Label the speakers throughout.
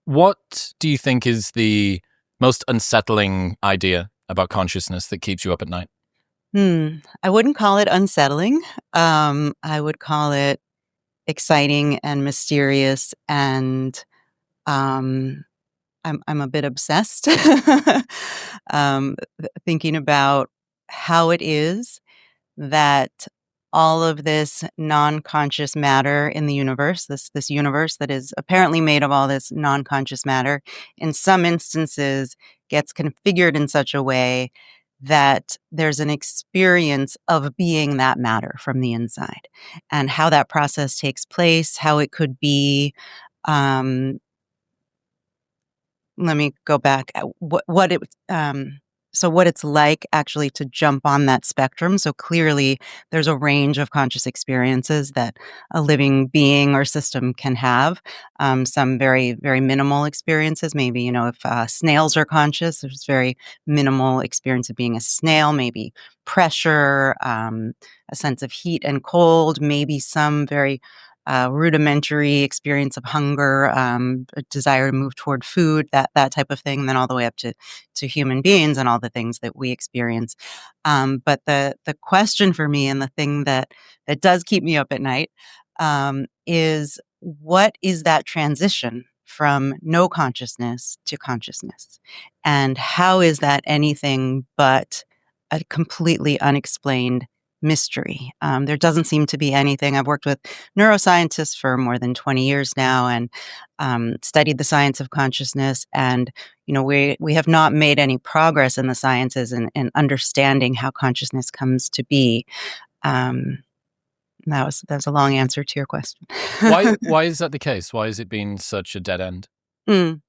Speaker 1: What do you think is the most unsettling idea about consciousness that keeps you up at night?
Speaker 2: I wouldn't call it unsettling. I would call it exciting and mysterious, and um, I'm a bit obsessed, thinking about how it is that all of this non-conscious matter in the universe, this universe that is apparently made of all this non-conscious matter, in some instances gets configured in such a way that there's an experience of being that matter from the inside, and how that process takes place, how it could be, um, let me go back. What it's like actually to jump on that spectrum. So clearly, there's a range of conscious experiences that a living being or system can have. Some very, very minimal experiences. Maybe, if snails are conscious, there's very minimal experience of being a snail. Maybe pressure, a sense of heat and cold. Maybe some very rudimentary experience of hunger, a desire to move toward food, that type of thing, and then all the way up to human beings and all the things that we experience. But the question for me, and the thing that does keep me up at night, is what is that transition from no consciousness to consciousness, and how is that anything but a completely unexplained mystery? There doesn't seem to be anything. I've worked with neuroscientists for more than 20 years now, and studied the science of consciousness. And we have not made any progress in the sciences in understanding how consciousness comes to be. Um, that was a long answer to your question.
Speaker 1: Why is that the case? Why has it been such a dead end?
Speaker 2: Mm.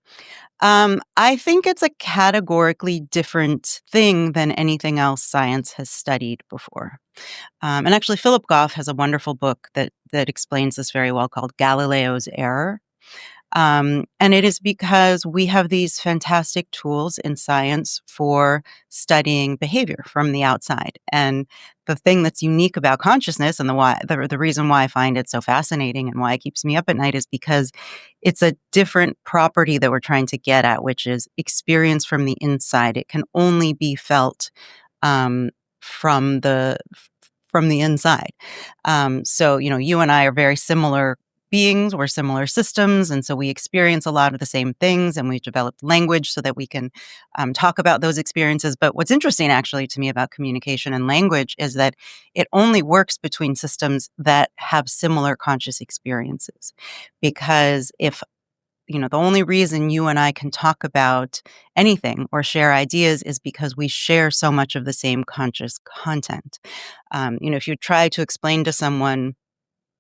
Speaker 2: I think it's a categorically different thing than anything else science has studied before. And actually, Philip Goff has a wonderful book that explains this very well, called Galileo's Error. And it is because we have these fantastic tools in science for studying behavior from the outside. And the thing that's unique about consciousness, and the reason why I find it so fascinating and why it keeps me up at night, is because it's a different property that we're trying to get at, which is experience from the inside. It can only be felt um, from the from the inside. So, you and I are very similar beings, we're similar systems, and so we experience a lot of the same things, and we've developed language so that we can talk about those experiences. But what's interesting, actually, to me about communication and language is that it only works between systems that have similar conscious experiences. Because if the only reason you and I can talk about anything or share ideas is because we share so much of the same conscious content. If you try to explain to someone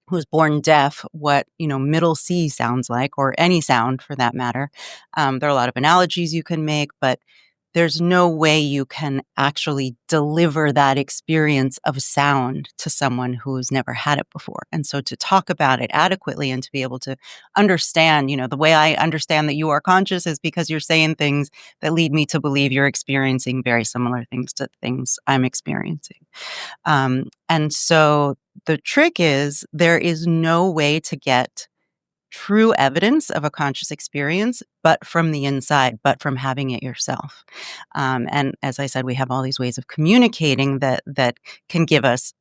Speaker 2: who's born deaf what middle C sounds like, or any sound for that matter, there are a lot of analogies you can make, but there's no way you can actually deliver that experience of sound to someone who's never had it before. And so to talk about it adequately and to be able to understand, the way I understand that you are conscious is because you're saying things that lead me to believe you're experiencing very similar things to things I'm experiencing. And so the trick is there is no way to get true evidence of a conscious experience, but from the inside, but from having it yourself. And as I said, we have all these ways of communicating that can give us,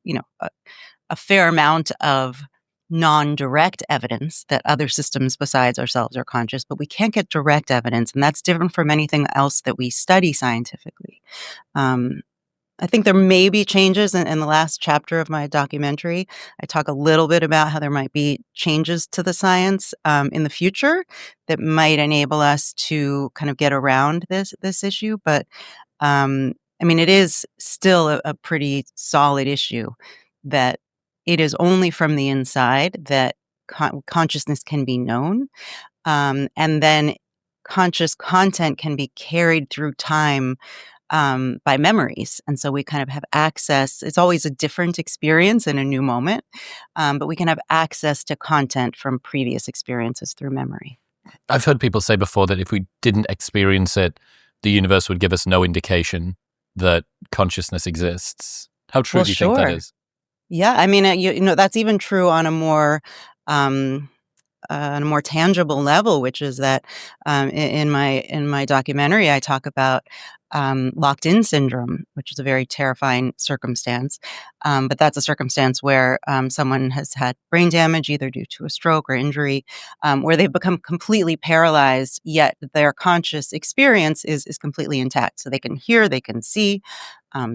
Speaker 2: a fair amount of non-direct evidence that other systems besides ourselves are conscious, but we can't get direct evidence, and that's different from anything else that we study scientifically. Um, I think there may be changes in the last chapter of my documentary. I talk a little bit about how there might be changes to the science in the future that might enable us to kind of get around this issue. But I mean, it is still a pretty solid issue that it is only from the inside that consciousness can be known, and then conscious content can be carried through time by memories. And so we kind of have access. It's always a different experience in a new moment, but we can have access to content from previous experiences through memory.
Speaker 1: I've heard people say before that if we didn't experience it, the universe would give us no indication that consciousness exists. How true
Speaker 2: Well,
Speaker 1: do you think that
Speaker 2: sure.
Speaker 1: is?
Speaker 2: Yeah, I mean, that's even true on a more um, on a more tangible level, which is that in my documentary, I talk about locked-in syndrome, which is a very terrifying circumstance. But that's a circumstance where someone has had brain damage, either due to a stroke or injury, where they've become completely paralyzed, yet their conscious experience is completely intact. So they can hear, they can see,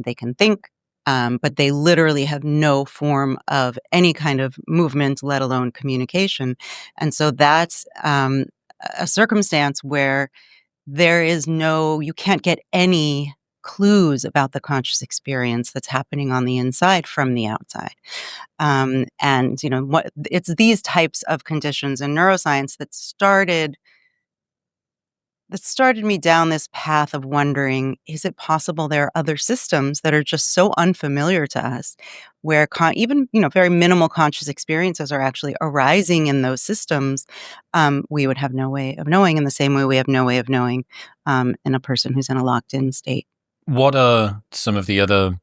Speaker 2: they can think, but they literally have no form of any kind of movement, let alone communication. And so that's a circumstance where you can't get any clues about the conscious experience that's happening on the inside from the outside. And it's these types of conditions in neuroscience that started me down this path of wondering, is it possible there are other systems that are just so unfamiliar to us, where even very minimal conscious experiences are actually arising in those systems? We would have no way of knowing, in the same way we have no way of knowing in a person who's in a locked-in state.
Speaker 1: What are some of the other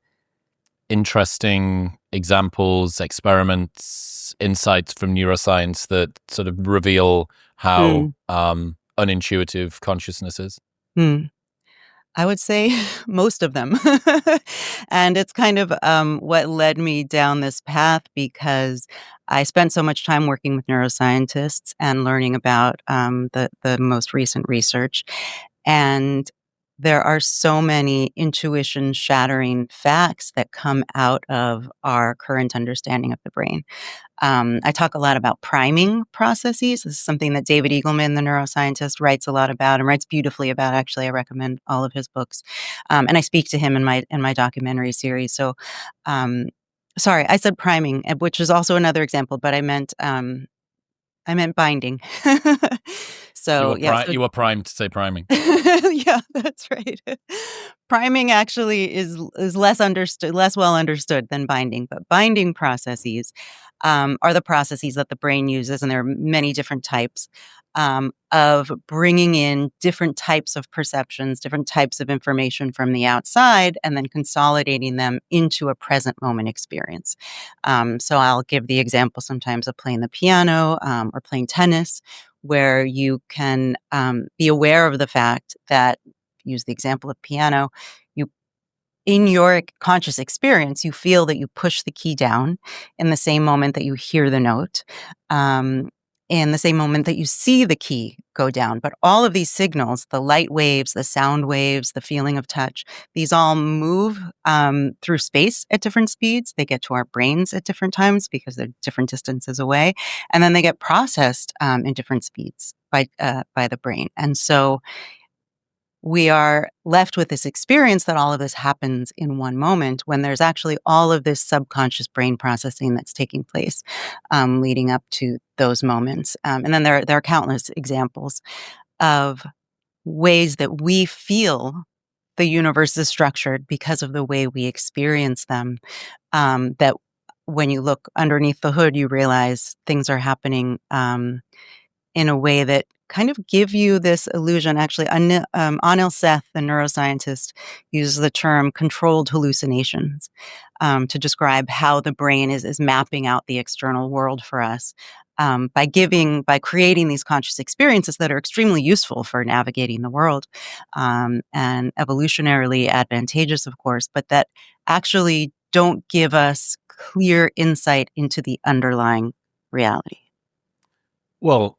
Speaker 1: interesting examples, experiments, insights from neuroscience that sort of reveal how unintuitive consciousness is?
Speaker 2: I would say most of them. And it's kind of what led me down this path, because I spent so much time working with neuroscientists and learning about the most recent research. And there are so many intuition shattering facts that come out of our current understanding of the brain. I talk a lot about priming processes. This is something that David Eagleman, the neuroscientist, writes a lot about and writes beautifully about. Actually, I recommend all of his books, and I speak to him in my documentary series. So, sorry, I said priming, which is also another example, but I meant binding. So yeah,
Speaker 1: You were primed to say priming.
Speaker 2: yeah, that's right. Priming actually is less well understood than binding, but binding processes are the processes that the brain uses, and there are many different types of bringing in different types of perceptions, different types of information from the outside, and then consolidating them into a present moment experience. So I'll give the example sometimes of playing the piano or playing tennis, where you can be aware of the fact that, use the example of piano, you in your conscious experience, you feel that you push the key down in the same moment that you hear the note, um, in the same moment that you see the key go down. But all of these signals, the light waves, the sound waves, the feeling of touch, these all move through space at different speeds. They get to our brains at different times because they're different distances away. And then they get processed in different speeds by the brain. And so we are left with this experience that all of this happens in one moment, when there's actually all of this subconscious brain processing that's taking place leading up to those moments. And then there are countless examples of ways that we feel the universe is structured because of the way we experience them. That when you look underneath the hood, you realize things are happening in a way that kind of give you this illusion. Actually, Anil Seth, the neuroscientist, uses the term controlled hallucinations to describe how the brain is mapping out the external world for us, by creating these conscious experiences that are extremely useful for navigating the world, and evolutionarily advantageous, of course, but that actually don't give us clear insight into the underlying reality.
Speaker 1: Well,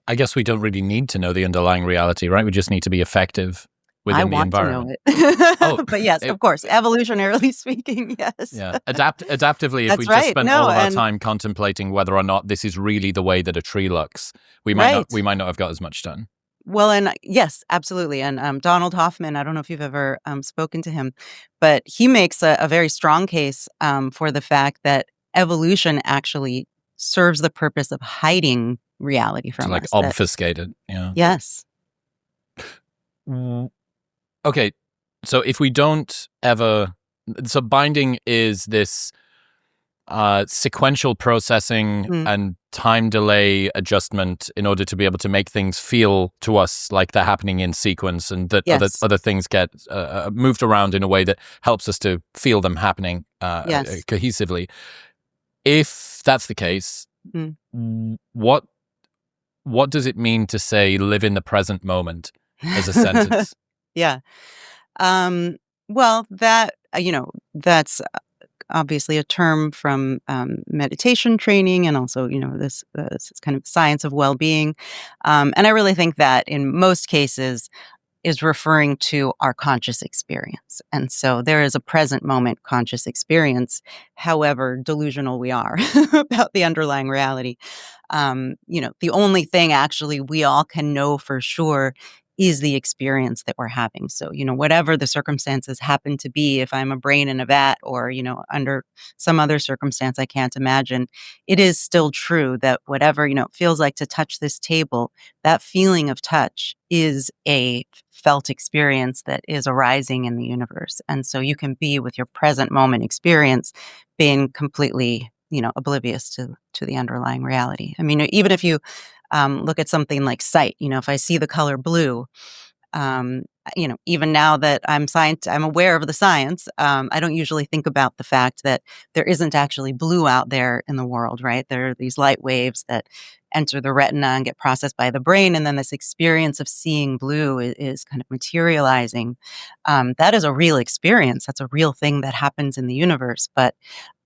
Speaker 1: I guess we don't really need to know the underlying reality, right? We just need to be effective within the environment.
Speaker 2: I want to know it. But yes,
Speaker 1: it-
Speaker 2: of course, evolutionarily speaking, yes.
Speaker 1: Yeah, adaptively, if
Speaker 2: That's
Speaker 1: we
Speaker 2: right.
Speaker 1: just spent
Speaker 2: No,
Speaker 1: all of our
Speaker 2: and
Speaker 1: time contemplating whether or not this is really the way that a tree looks, we might not have got as much done.
Speaker 2: Well, and yes, absolutely. And Donald Hoffman, I don't know if you've ever spoken to him, but he makes a very strong case for the fact that evolution actually serves the purpose of hiding reality from
Speaker 1: To
Speaker 2: us.
Speaker 1: obfuscate it. Yeah.
Speaker 2: Yes.
Speaker 1: Okay, so if we don't ever, so binding is this sequential processing and time delay adjustment in order to be able to make things feel to us like they're happening in sequence, and that
Speaker 2: Yes.
Speaker 1: other things get moved around in a way that helps us to feel them happening
Speaker 2: Yes.
Speaker 1: cohesively. If that's the case, what what does it mean to say live in the present moment as a sentence?
Speaker 2: Yeah. Um, well, that, that's obviously a term from meditation training and also, this kind of science of well-being. And I really think that in most cases is referring to our conscious experience. And so there is a present moment conscious experience, however delusional we are about the underlying reality. The only thing actually we all can know for sure is the experience that we're having. So, whatever the circumstances happen to be, if I'm a brain in a vat or, under some other circumstance I can't imagine, it is still true that whatever, it feels like to touch this table, that feeling of touch is a felt experience that is arising in the universe. And so you can be with your present moment experience being completely, oblivious to the underlying reality. I mean, even if you look at something like sight, if I see the color blue, um, even now that I'm aware of the science. I don't usually think about the fact that there isn't actually blue out there in the world, right? There are these light waves that enter the retina and get processed by the brain, and then this experience of seeing blue is kind of materializing. That is a real experience. That's a real thing that happens in the universe, but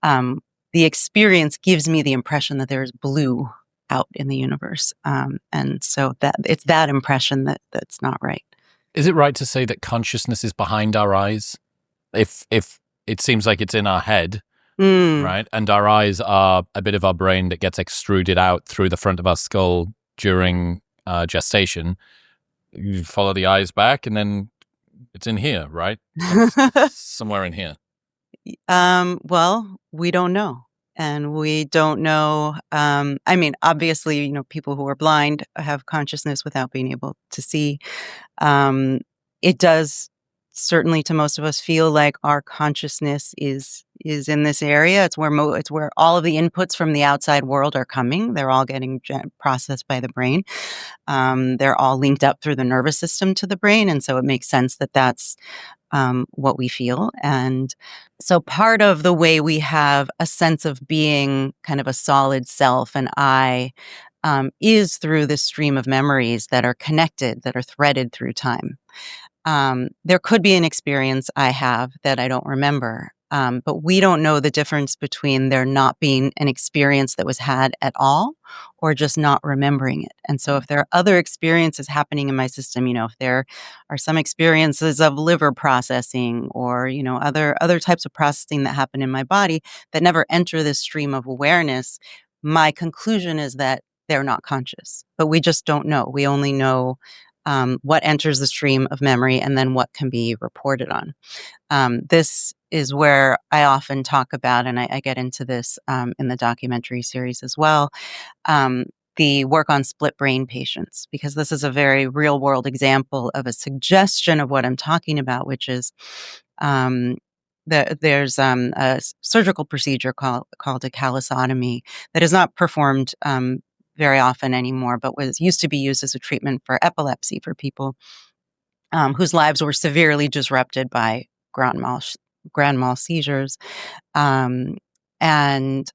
Speaker 2: um, the experience gives me the impression that there's blue out in the universe, and so that it's that impression that's not right.
Speaker 1: Is it right to say that consciousness is behind our eyes? If it seems like it's in our head,
Speaker 2: Mm.
Speaker 1: right? And our eyes are a bit of our brain that gets extruded out through the front of our skull during gestation. You follow the eyes back, and then it's in here, right? Somewhere in here.
Speaker 2: Well, we don't know. And we don't know. I mean, obviously, people who are blind have consciousness without being able to see. Um, it does certainly to most of us feel like our consciousness is in this area. It's where all of the inputs from the outside world are coming. They're all getting processed by the brain. They're all linked up through the nervous system to the brain, and so it makes sense that that's what we feel. And so part of the way we have a sense of being kind of a solid self and I is through this stream of memories that are connected, that are threaded through time. There could be an experience I have that I don't remember, but we don't know the difference between there not being an experience that was had at all or just not remembering it. And so if there are other experiences happening in my system, if there are some experiences of liver processing or, other types of processing that happen in my body that never enter this stream of awareness, my conclusion is that they're not conscious. But we just don't know. We only know what enters the stream of memory and then what can be reported on. This is where I often talk about, and I get into this in the documentary series as well, um, the work on split brain patients, because this is a very real world example of a suggestion of what I'm talking about, which is um, there's surgical procedure called a callosotomy that is not performed very often anymore, but was used to be used as a treatment for epilepsy for people whose lives were severely disrupted by grand mal seizures. Um, and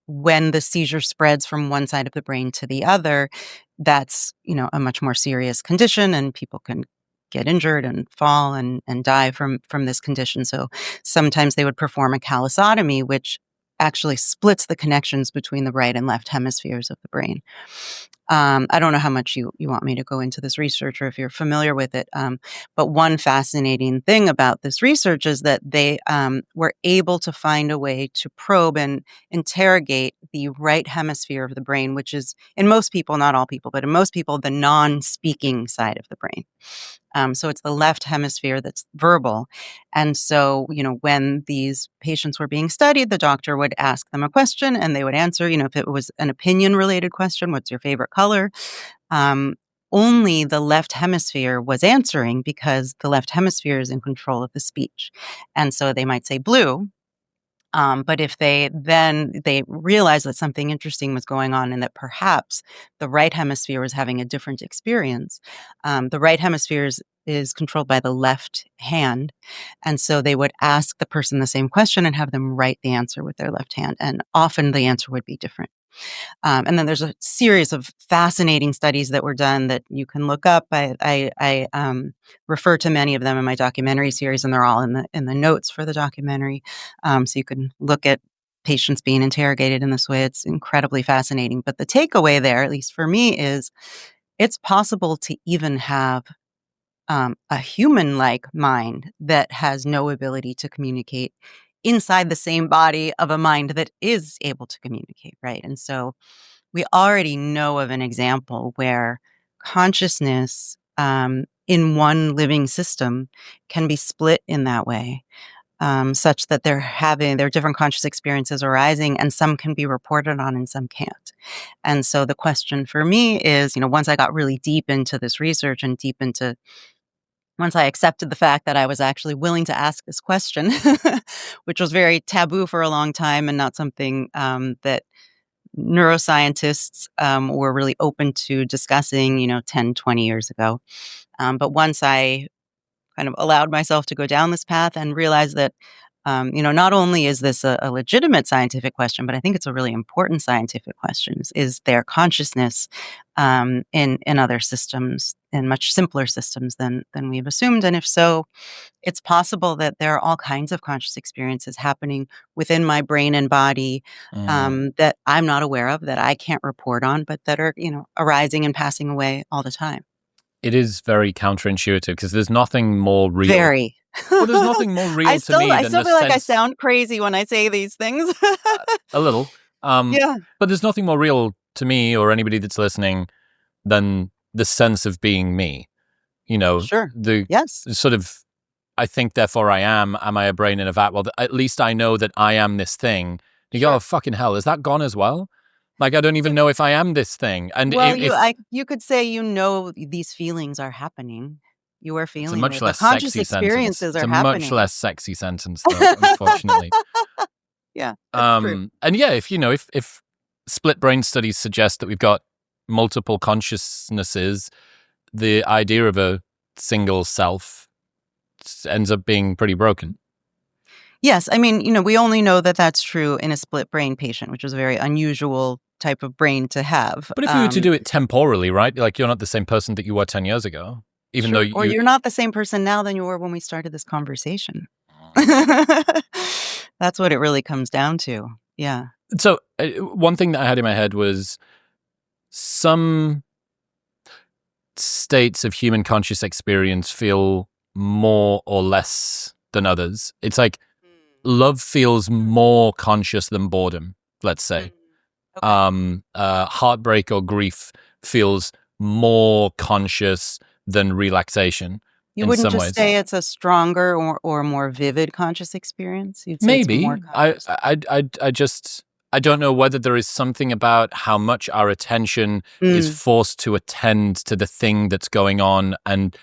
Speaker 2: when the seizure spreads from one side of the brain to the other, that's, a much more serious condition, and people can get injured and fall and die from this condition. So sometimes they would perform a callosotomy, which actually splits the connections between the right and left hemispheres of the brain. I don't know how much you want me to go into this research or if you're familiar with it. But one fascinating thing about this research is that they were able to find a way to probe and interrogate the right hemisphere of the brain, which is in most people, not all people, but in most people, the non-speaking side of the brain. So it's the left hemisphere that's verbal. And so, when these patients were being studied, the doctor would ask them a question and they would answer, if it was an opinion related question, what's your favorite color? Um, Only the left hemisphere was answering because the left hemisphere is in control of the speech. And so they might say blue, but if they realized that something interesting was going on and that perhaps the right hemisphere was having a different experience, the right hemisphere is controlled by the left hand. And so they would ask the person the same question and have them write the answer with their left hand. And often the answer would be different. And then there's a series of fascinating studies that were done that you can look up. I refer to many of them in my documentary series, and they're all in the notes for the documentary. So you can look at patients being interrogated in this way. It's incredibly fascinating. But the takeaway there, at least for me, is it's possible to even have a human-like mind that has no ability to communicate inside the same body of a mind that is able to communicate, right? And so we already know of an example where consciousness in one living system can be split in that way, such that there are different conscious experiences arising, and some can be reported on and some can't. And so the question for me is, once I got really deep into this research and once I accepted the fact that I was actually willing to ask this question, which was very taboo for a long time and not something that neuroscientists were really open to discussing, 10, 20 years ago. But once I kind of allowed myself to go down this path and realize that, not only is this a legitimate scientific question, but I think it's a really important scientific question. Is there consciousness in other systems, in much simpler systems than we've assumed? And if so, it's possible that there are all kinds of conscious experiences happening within my brain and body that I'm not aware of, that I can't report on, but that are, arising and passing away all the time.
Speaker 1: It is very counterintuitive because there's nothing more real.
Speaker 2: Very.
Speaker 1: Well, there's nothing more real to me than
Speaker 2: I still
Speaker 1: the
Speaker 2: feel like I
Speaker 1: sense.
Speaker 2: sound crazy when I say these things.
Speaker 1: A little.
Speaker 2: Yeah.
Speaker 1: But there's nothing more real to me or anybody that's listening than the sense of being me.
Speaker 2: Sure.
Speaker 1: The
Speaker 2: Yes.
Speaker 1: sort of, I think, therefore I am I a brain in a vat? Well, at least I know that I am this thing. You go, oh, fucking hell, is that gone as well? Like, I don't even know if I am this thing. And
Speaker 2: Well,
Speaker 1: if
Speaker 2: you could say, these feelings are happening. You are
Speaker 1: it's a
Speaker 2: feeling
Speaker 1: much
Speaker 2: it.
Speaker 1: less
Speaker 2: The conscious
Speaker 1: sexy sentence.
Speaker 2: experiences
Speaker 1: It's
Speaker 2: are
Speaker 1: a
Speaker 2: happening.
Speaker 1: much less sexy sentence, though, unfortunately.
Speaker 2: Yeah, that's true.
Speaker 1: And yeah, if split brain studies suggest that we've got multiple consciousnesses, the idea of a single self ends up being pretty broken.
Speaker 2: Yes, I mean, we only know that that's true in a split brain patient, which is a very unusual type of brain to have.
Speaker 1: But if you were to do it temporally, right? Like, you're not the same person that you were 10 years ago, even though
Speaker 2: or you're not the same person now than you were when we started this conversation. That's what it really comes down to. Yeah.
Speaker 1: So one thing that I had in my head was some states of human conscious experience feel more or less than others. It's like love feels more conscious than boredom, let's say. Okay. Heartbreak or grief feels more conscious than relaxation.
Speaker 2: You wouldn't just say it's a stronger or more vivid conscious experience? You'd say
Speaker 1: maybe.
Speaker 2: It's more conscious.
Speaker 1: I don't know whether there is something about how much our attention is forced to attend to the thing that's going on and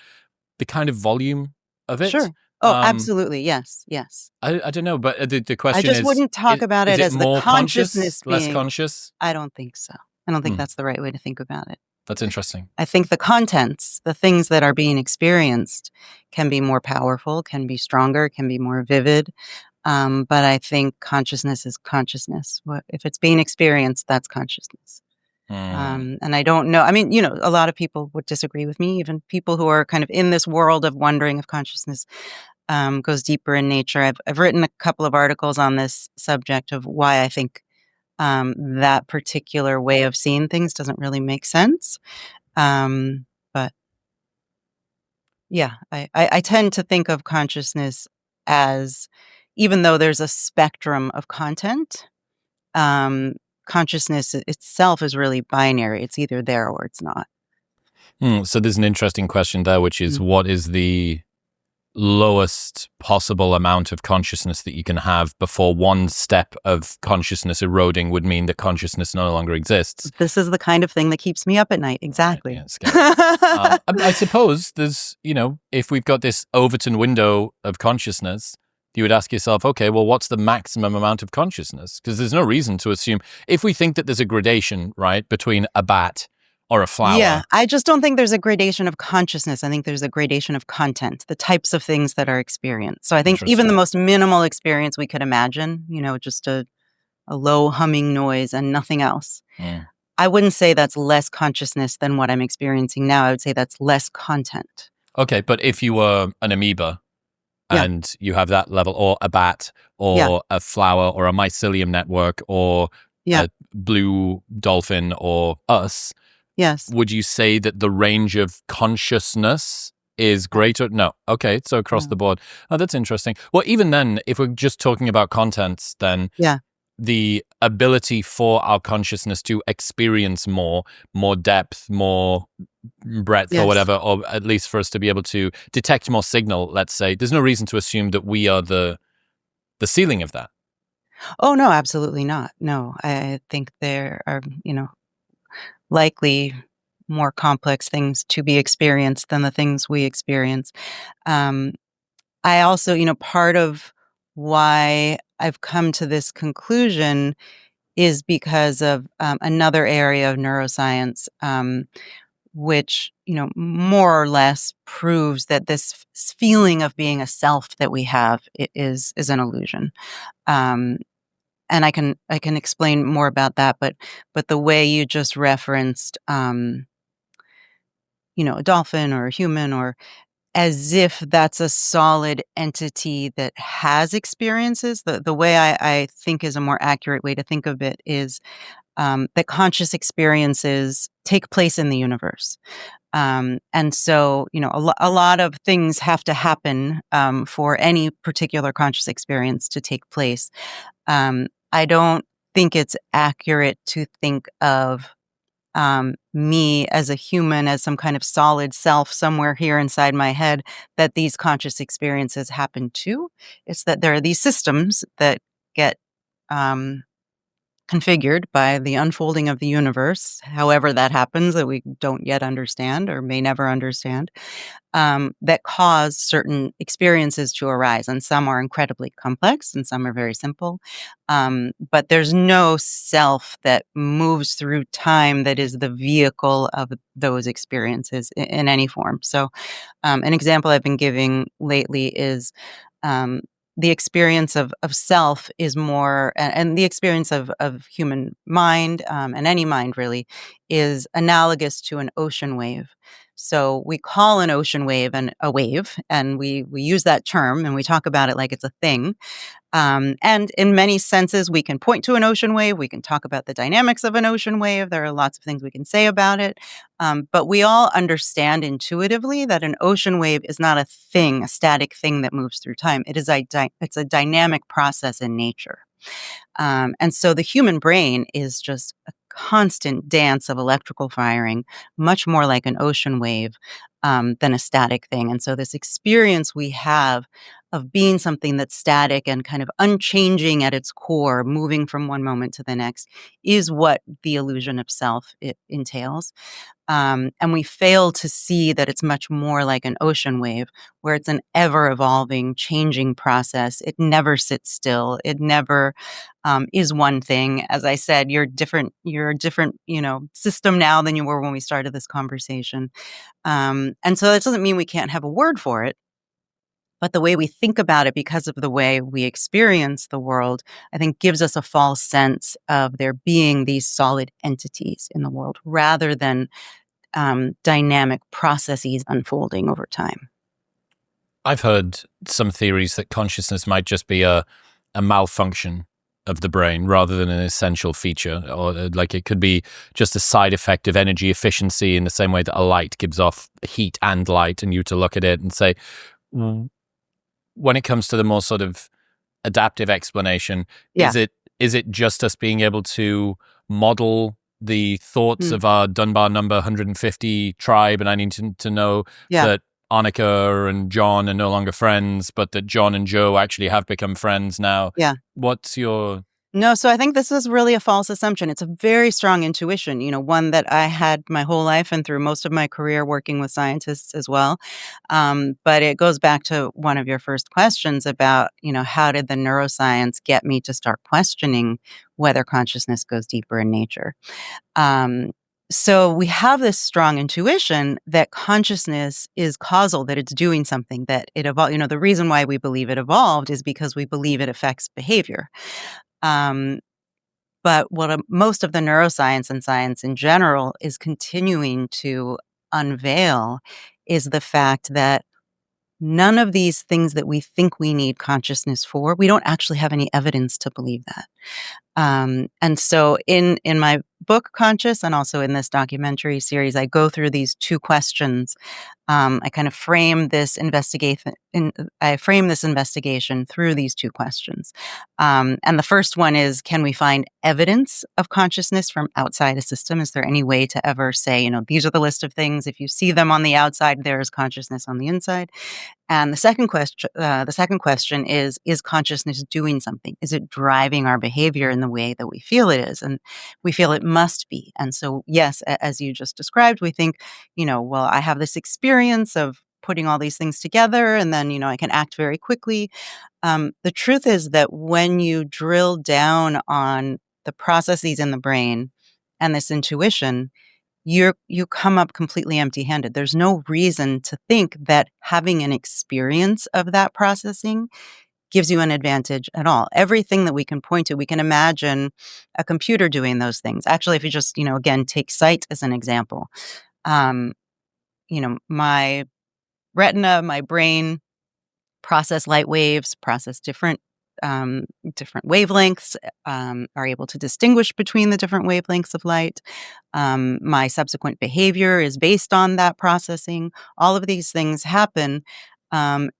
Speaker 1: the kind of volume of it.
Speaker 2: Sure. Oh, absolutely. Yes. Yes.
Speaker 1: I don't know, but the question is...
Speaker 2: I just wouldn't talk about it as
Speaker 1: more
Speaker 2: the consciousness being...
Speaker 1: less conscious?
Speaker 2: I don't think so. I don't think that's the right way to think about it.
Speaker 1: That's interesting.
Speaker 2: I think the contents, the things that are being experienced can be more powerful, can be stronger, can be more vivid. But I think consciousness is consciousness. If it's being experienced, that's consciousness. And I don't know. I mean, a lot of people would disagree with me, even people who are kind of in this world of wondering if consciousness goes deeper in nature. I've written a couple of articles on this subject of why I think that particular way of seeing things doesn't really make sense. But yeah, I tend to think of consciousness as, even though there's a spectrum of content, consciousness itself is really binary. It's either there or it's not.
Speaker 1: So there's an interesting question there, which is what is the lowest possible amount of consciousness that you can have before one step of consciousness eroding would mean that consciousness no longer exists?
Speaker 2: This is the kind of thing that keeps me up at night. Exactly.
Speaker 1: Yeah, scary. I suppose there's, if we've got this Overton window of consciousness, you would ask yourself, okay, well, what's the maximum amount of consciousness? Because there's no reason to assume, if we think that there's a gradation, right, between a bat or a flower.
Speaker 2: Yeah, I just don't think there's a gradation of consciousness. I think there's a gradation of content, the types of things that are experienced. So I think even the most minimal experience we could imagine, just a a low humming noise and nothing else.
Speaker 1: Mm.
Speaker 2: I wouldn't say that's less consciousness than what I'm experiencing now. I would say that's less content.
Speaker 1: Okay, but if you were an amoeba
Speaker 2: Yeah,
Speaker 1: and you have that level, or a bat,
Speaker 2: yeah,
Speaker 1: or a flower, or a mycelium network, or
Speaker 2: yeah,
Speaker 1: a blue dolphin, or us,
Speaker 2: yes.
Speaker 1: would you say that the range of consciousness is
Speaker 2: No,
Speaker 1: greater? No. Okay, so across the
Speaker 2: no.
Speaker 1: board. Oh, that's interesting. Well, even then, if we're just talking about contents, then
Speaker 2: Yeah,
Speaker 1: the ability for our consciousness to experience more depth, more breadth, or
Speaker 2: yes.
Speaker 1: whatever, or at least for us to be able to detect more signal, let's say, there's no reason to assume that we are the ceiling of that.
Speaker 2: Oh, no, absolutely not. No, I think there are, likely more complex things to be experienced than the things we experience. Um, I also, part of why I've come to this conclusion is because of another area of neuroscience, which, more or less proves that this feeling of being a self that we have is an illusion. Um, and I can explain more about that, but the way you just referenced, a dolphin or a human, or as if that's a solid entity that has experiences. The way I think is a more accurate way to think of it is that conscious experiences take place in the universe. And so, a lot of things have to happen for any particular conscious experience to take place. I don't think it's accurate to think of me as a human, as some kind of solid self somewhere here inside my head that these conscious experiences happen to. It's that there are these systems that get um, configured by the unfolding of the universe, however that happens, that we don't yet understand or may never understand, that cause certain experiences to arise. And some are incredibly complex and some are very simple. But there's no self that moves through time that is the vehicle of those experiences in any form. So, an example I've been giving lately is um, the experience of self is more, and the experience of human mind, and any mind really, is analogous to an ocean wave. So we call an ocean wave a wave, and we use that term and we talk about it like it's a thing. And in many senses, we can point to an ocean wave. We can talk about the dynamics of an ocean wave. There are lots of things we can say about it. But we all understand intuitively that an ocean wave is not a thing, a static thing that moves through time. It's a dynamic process in nature. And so the human brain is just a constant dance of electrical firing, much more like an ocean wave than a static thing. And so this experience we have of being something that's static and kind of unchanging at its core, moving from one moment to the next, is what the illusion of self it entails. And we fail to see that it's much more like an ocean wave, where it's an ever evolving, changing process. It never sits still. It never is one thing. As I said, you're different. You're a different, system now than you were when we started this conversation. And so that doesn't mean we can't have a word for it. But the way we think about it, because of the way we experience the world, I think gives us a false sense of there being these solid entities in the world rather than dynamic processes unfolding over time.
Speaker 1: I've heard some theories that consciousness might just be a malfunction of the brain rather than an essential feature, or like it could be just a side effect of energy efficiency, in the same way that a light gives off heat and light, and you to look at it and say, when it comes to the more sort of adaptive explanation,
Speaker 2: Yeah.
Speaker 1: is it just us being able to model the thoughts
Speaker 2: Mm.
Speaker 1: of our Dunbar number 150 tribe, and I need to know
Speaker 2: Yeah.
Speaker 1: that Annaka and John are no longer friends, but that John and Joe actually have become friends now?
Speaker 2: Yeah.
Speaker 1: What's your...
Speaker 2: No, so I think this is really a false assumption. It's a very strong intuition, one that I had my whole life and through most of my career working with scientists as well. But it goes back to one of your first questions about, how did the neuroscience get me to start questioning whether consciousness goes deeper in nature? Um, so we have this strong intuition that consciousness is causal, that it's doing something, that it evolved. The reason why we believe it evolved is because we believe it affects behavior. Um, But what most of the neuroscience and science in general is continuing to unveil is the fact that none of these things that we think we need consciousness for, we don't actually have any evidence to believe that. And so in my book, Conscious, and also in this documentary series, I go through these two questions. I kind of frame this investigation. I frame this investigation through these two questions. And the first one is: can we find evidence of consciousness from outside a system? Is there any way to ever say, these are the list of things? If you see them on the outside, there is consciousness on the inside. And the second question is consciousness doing something? Is it driving our behavior in the way that we feel it is? And we feel it must be. And so, yes, as you just described, we think, well, I have this experience of putting all these things together, and then, I can act very quickly. The truth is that when you drill down on the processes in the brain and this intuition, you come up completely empty-handed. There's no reason to think that having an experience of that processing gives you an advantage at all. Everything that we can point to, we can imagine a computer doing those things. Actually, if you just, again, take sight as an example, um, my retina, my brain process light waves, process different wavelengths, are able to distinguish between the different wavelengths of light. My subsequent behavior is based on that processing. All of these things happen.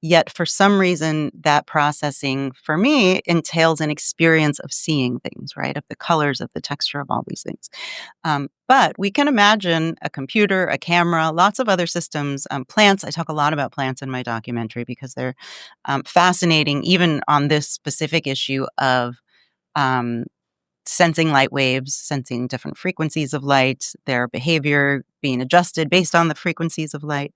Speaker 2: Yet, for some reason, that processing for me entails an experience of seeing things, right? Of the colors, of the texture, of all these things. But we can imagine a computer, a camera, lots of other systems, plants. I talk a lot about plants in my documentary because they're fascinating, even on this specific issue of um, sensing light waves, sensing different frequencies of light, their behavior being adjusted based on the frequencies of light.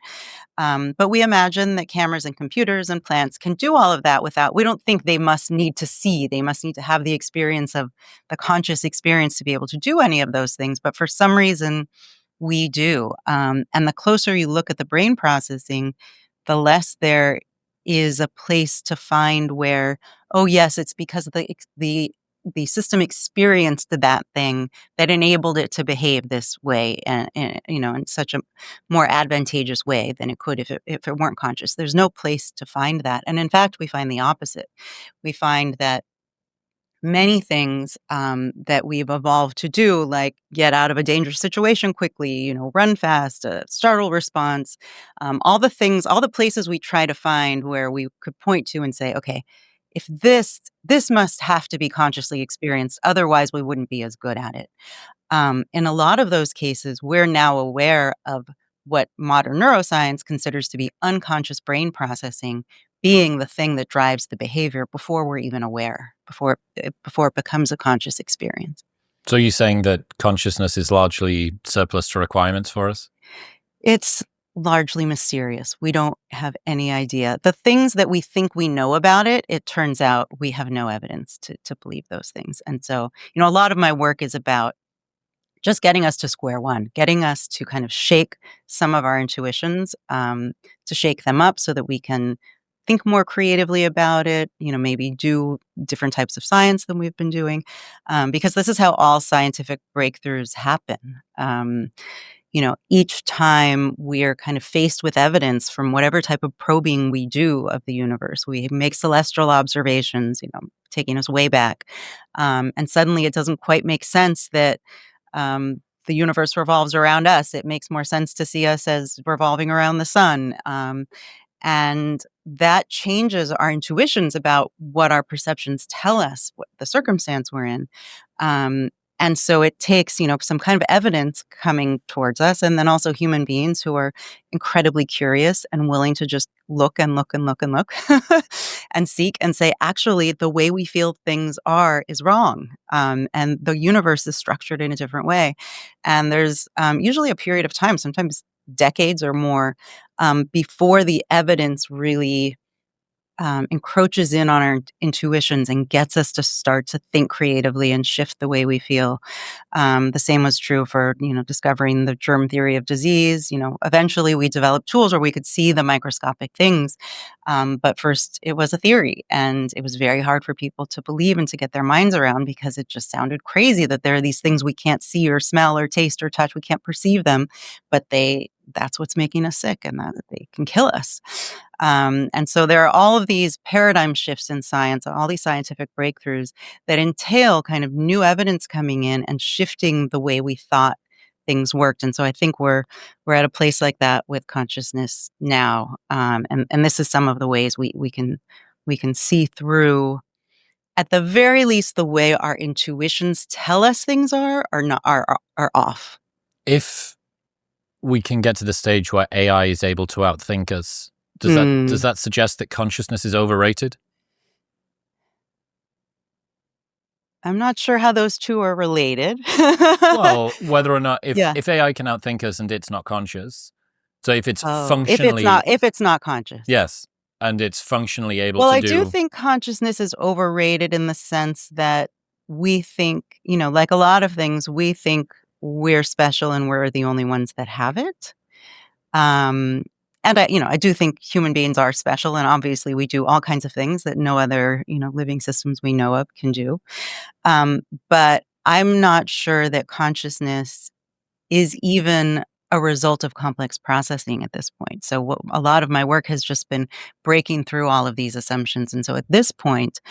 Speaker 2: But we imagine that cameras and computers and plants can do all of that we don't think they must need to see, they must need to have the experience of the conscious experience to be able to do any of those things. But for some reason, we do. And the closer you look at the brain processing, the less there is a place to find where, oh, yes, it's because the system experienced that thing that enabled it to behave this way, and in such a more advantageous way than it could if it weren't conscious. There's no place to find that. And in fact, we find the opposite. We find that many things that we've evolved to do, like get out of a dangerous situation quickly, run fast, startle response, all the places we try to find where we could point to and say, okay, if this must have to be consciously experienced, otherwise we wouldn't be as good at it. In a lot of those cases, we're now aware of what modern neuroscience considers to be unconscious brain processing being the thing that drives the behavior before we're even aware, before it becomes a conscious experience.
Speaker 1: So you're saying that consciousness is largely surplus to requirements for us?
Speaker 2: It's largely mysterious. We don't have any idea. The things that we think we know about it, it turns out we have no evidence to believe those things. And so, a lot of my work is about just getting us to square one, getting us to kind of shake some of our intuitions, to shake them up so that we can think more creatively about it, maybe do different types of science than we've been doing, because this is how all scientific breakthroughs happen. Each time we're kind of faced with evidence from whatever type of probing we do of the universe, we make celestial observations, taking us way back. And suddenly it doesn't quite make sense that the universe revolves around us. It makes more sense to see us as revolving around the sun. And that changes our intuitions about what our perceptions tell us, what the circumstance we're in. And so it takes, some kind of evidence coming towards us, and then also human beings who are incredibly curious and willing to just look and look and look and look and seek and say, actually, the way we feel things is wrong. And the universe is structured in a different way. And there's usually a period of time, sometimes decades or more, before the evidence really encroaches in on our intuitions and gets us to start to think creatively and shift the way we feel. The same was true for, discovering the germ theory of disease. Eventually we developed tools where we could see the microscopic things. But first it was a theory, and it was very hard for people to believe and to get their minds around, because it just sounded crazy that there are these things we can't see or smell or taste or touch. We can't perceive them, but that's what's making us sick, and that they can kill us. And so there are all of these paradigm shifts in science, all these scientific breakthroughs that entail kind of new evidence coming in and shifting the way we thought things worked. And so I think we're at a place like that with consciousness now. And this is some of the ways we can see through, at the very least, the way our intuitions tell us things are not are off.
Speaker 1: If we can get to the stage where AI is able to outthink us, does that suggest that consciousness is overrated?
Speaker 2: I'm not sure how those two are related.
Speaker 1: Well, whether or not
Speaker 2: Yeah.
Speaker 1: if AI can outthink us and it's not conscious, so if it's
Speaker 2: Oh,
Speaker 1: functionally
Speaker 2: if it's not conscious.
Speaker 1: yes, and it's functionally able
Speaker 2: Well,
Speaker 1: to
Speaker 2: I do
Speaker 1: do
Speaker 2: think consciousness is overrated in the sense that we think, like a lot of things, we think we're special and we're the only ones that have it. Um, and I do think human beings are special, and obviously we do all kinds of things that no other, living systems we know of can do. But I'm not sure that consciousness is even a result of complex processing at this point. So a lot of my work has just been breaking through all of these assumptions. And so at this point,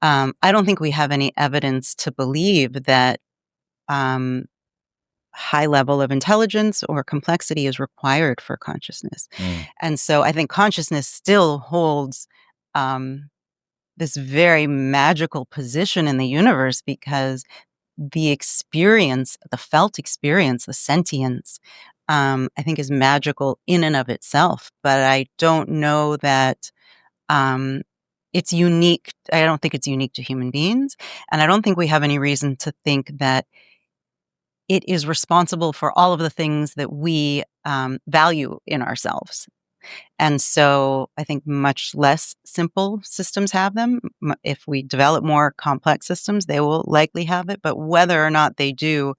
Speaker 2: I don't think we have any evidence to believe that um, high level of intelligence or complexity is required for consciousness. And so I think consciousness still holds um, this very magical position in the universe, because the experience, the felt experience, the sentience, I think is magical in and of itself. But I don't know that um, it's unique. I don't think it's unique to human beings. And I don't think we have any reason to think that it is responsible for all of the things that we value in ourselves. And so I think much less simple systems have them. If we develop more complex systems, they will likely have it. But whether or not they do,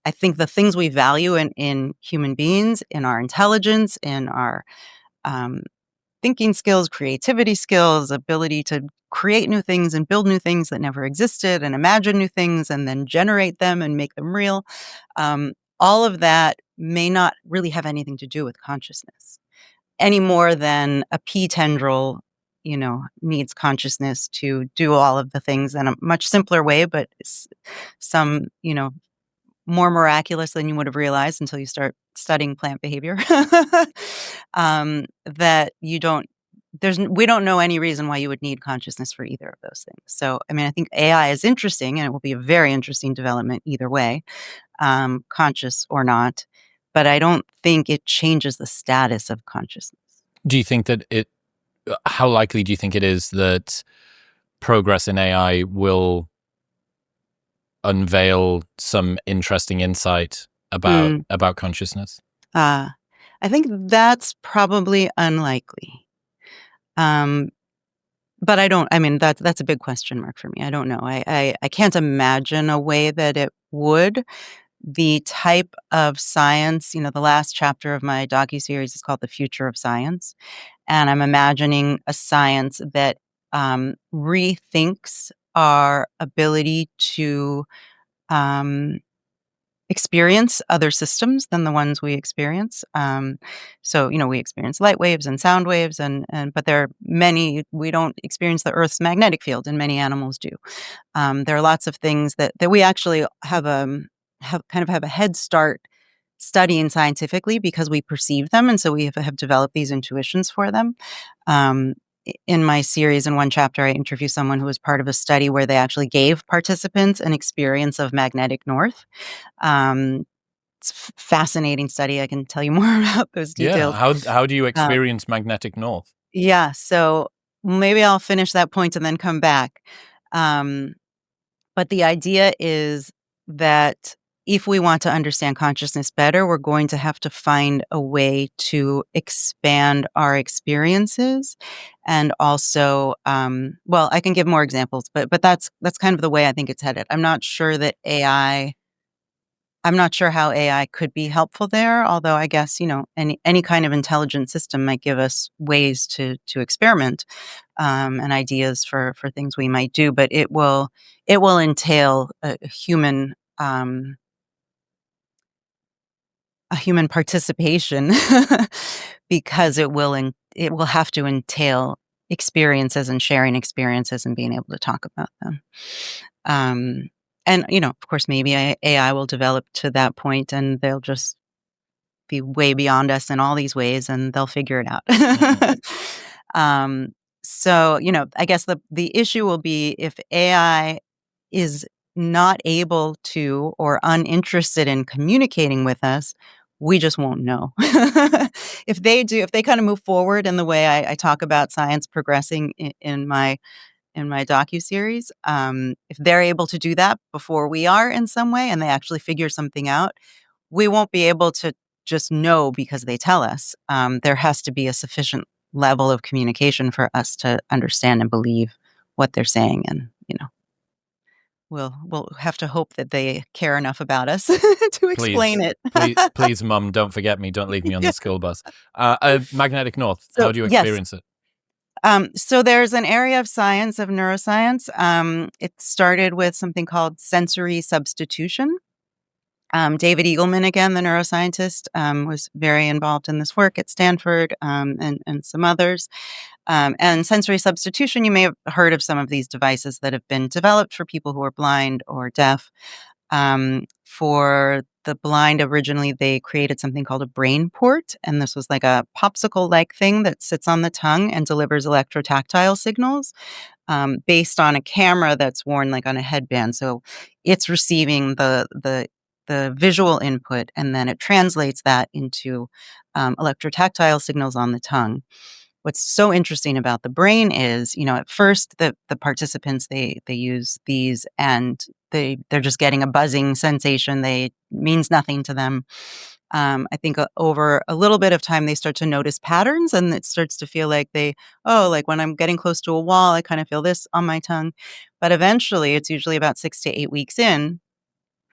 Speaker 2: I think the things we value in human beings, in our intelligence, in our um, thinking skills, creativity skills, ability to create new things and build new things that never existed, and imagine new things and then generate them and make them real, um, all of that may not really have anything to do with consciousness, any more than a pea tendril, needs consciousness to do all of the things in a much simpler way, but some, more miraculous than you would have realized until you start studying plant behavior. That you don't we don't know any reason why you would need consciousness for either of those things. So, I mean, I think AI is interesting, and it will be a very interesting development either way, conscious or not, but I don't think it changes the status of consciousness.
Speaker 1: Do you think that how likely do you think it is that progress in AI will unveil some interesting insight
Speaker 2: Mm,
Speaker 1: about consciousness?
Speaker 2: uh, I think that's probably unlikely. Um, but I mean, that's a big question mark for me. I don't know. I can't imagine a way that it would. The type of science, the last chapter of my docuseries is called The Future of Science. And I'm imagining a science that rethinks our ability to um, experience other systems than the ones we experience. So, we experience light waves and sound waves, but there are many, we don't experience the Earth's magnetic field, and many animals do. There are lots of things that we actually have a head start studying scientifically, because we perceive them, and so we have developed these intuitions for them. In my series, in one chapter, I interview someone who was part of a study where they actually gave participants an experience of magnetic north. Um, it's a fascinating study. I can tell you more about those
Speaker 1: Yeah.
Speaker 2: details.
Speaker 1: How do you
Speaker 2: Uh,
Speaker 1: experience magnetic north?
Speaker 2: yeah, so maybe I'll finish that point and then come back. Um, but the idea is that if we want to understand consciousness better, we're going to have to find a way to expand our experiences, and also, well, I can give more examples, but that's kind of the way I think it's headed. I'm not sure how AI could be helpful there, although I guess, any kind of intelligent system might give us ways to experiment, and ideas for things we might do, but it will entail a human participation because it will have to entail experiences and sharing experiences and being able to talk about them. Um, and, of course, maybe AI will develop to that point and they'll just be way beyond us in all these ways and they'll figure it out.
Speaker 1: Mhm.
Speaker 2: um, so, I guess the issue will be if AI is not able to or uninterested in communicating with us, we just won't know. If they kind of move forward in the way I talk about science progressing in my docuseries, if they're able to do that before we are in some way and they actually figure something out, we won't be able to just know because they tell us. There has to be a sufficient level of communication for us to understand and believe what they're saying, and we'll have to hope that they care enough about us to explain
Speaker 1: Please,
Speaker 2: it.
Speaker 1: please, Mum, don't forget me. Don't leave me on
Speaker 2: Yeah.
Speaker 1: the school bus. Magnetic North.
Speaker 2: So
Speaker 1: How do you
Speaker 2: yes.
Speaker 1: experience it?
Speaker 2: So there's an area of science, of neuroscience. It started with something called sensory substitution. David Eagleman, again, the neuroscientist, was very involved in this work at Stanford, and some others. And sensory substitution, you may have heard of some of these devices that have been developed for people who are blind or deaf. For the blind, originally, they created something called a brain port, and this was like a popsicle-like thing that sits on the tongue and delivers electrotactile signals, based on a camera that's worn like on a headband. So it's receiving the visual input, and then it translates that into electrotactile signals on the tongue. What's so interesting about the brain is, at first the participants they use these and they're just getting a buzzing sensation. They means nothing to them. I think over a little bit of time they start to notice patterns, and it starts to feel like like when I'm getting close to a wall, I kind of feel this on my tongue. But eventually, it's usually about 6 to 8 weeks in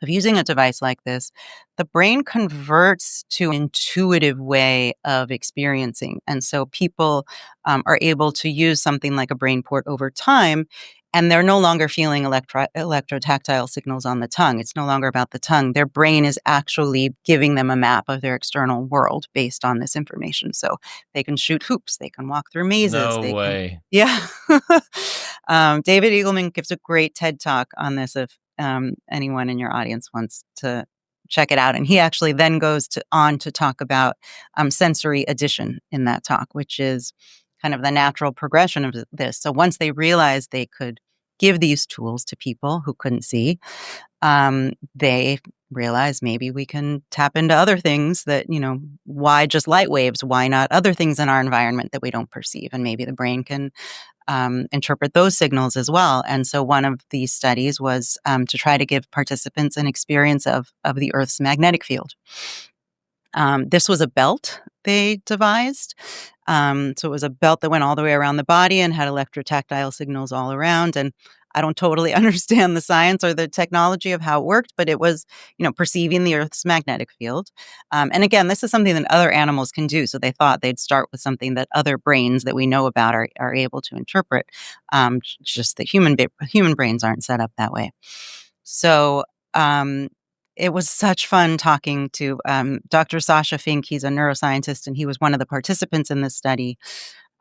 Speaker 2: of using a device like this, the brain converts to an intuitive way of experiencing. And so people are able to use something like a brain port over time, and they're no longer feeling electrotactile signals on the tongue. It's no longer about the tongue. Their brain is actually giving them a map of their external world based on this information. So they can shoot hoops, they can walk through mazes,
Speaker 1: No
Speaker 2: they can.
Speaker 1: way.
Speaker 2: Yeah. David Eagleman gives a great TED talk on this if anyone in your audience wants to check it out. And he actually then goes on to talk about sensory addition in that talk, which is kind of the natural progression of this. So once they realized they could give these tools to people who couldn't see, they realized maybe we can tap into other things that, why just light waves? Why not other things in our environment that we don't perceive? And maybe the brain can interpret those signals as well. And so one of these studies was to try to give participants an experience of the Earth's magnetic field. This was a belt they devised. So it was a belt that went all the way around the body and had electrotactile signals all around. And I don't totally understand the science or the technology of how it worked, but it was, perceiving the Earth's magnetic field. And again, this is something that other animals can do. So they thought they'd start with something that other brains that we know about are able to interpret. Just that human brains aren't set up that way. So um, it was such fun talking to Dr. Sasha Fink. He's a neuroscientist, and he was one of the participants in this study.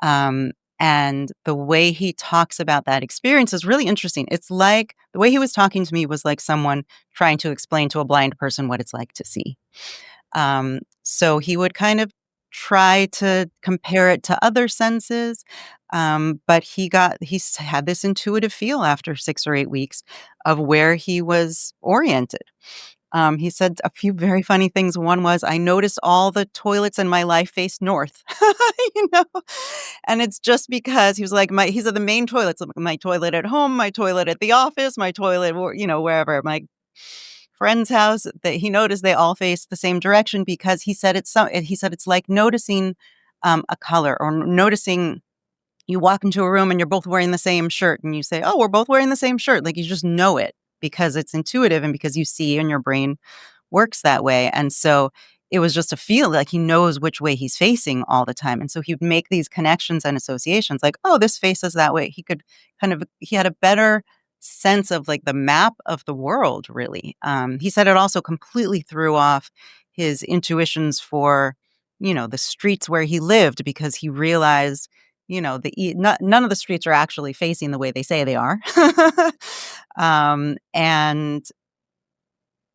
Speaker 2: Um, and the way he talks about that experience is really interesting. It's like the way he was talking to me was like someone trying to explain to a blind person what it's like to see. So he would kind of try to compare it to other senses, but had this intuitive feel after 6 or 8 weeks of where he was oriented. He said a few very funny things. One was, "I noticed all the toilets in my life face north," you know? And it's just because he was like, he said the main toilets, my toilet at home, my toilet at the office, my toilet, wherever. My friend's house that he noticed they all face the same direction because he said it's like noticing a color, or noticing you walk into a room and you're both wearing the same shirt and you say, "Oh, we're both wearing the same shirt." Like, you just know it because it's intuitive and because you see and your brain works that way. And so it was just a feel like he knows which way he's facing all the time. And so he would make these connections and associations like, "Oh, this faces that way." He had a better sense of like the map of the world, really. He said it also completely threw off his intuitions for, the streets where he lived, because he realized, none of the streets are actually facing the way they say they are. And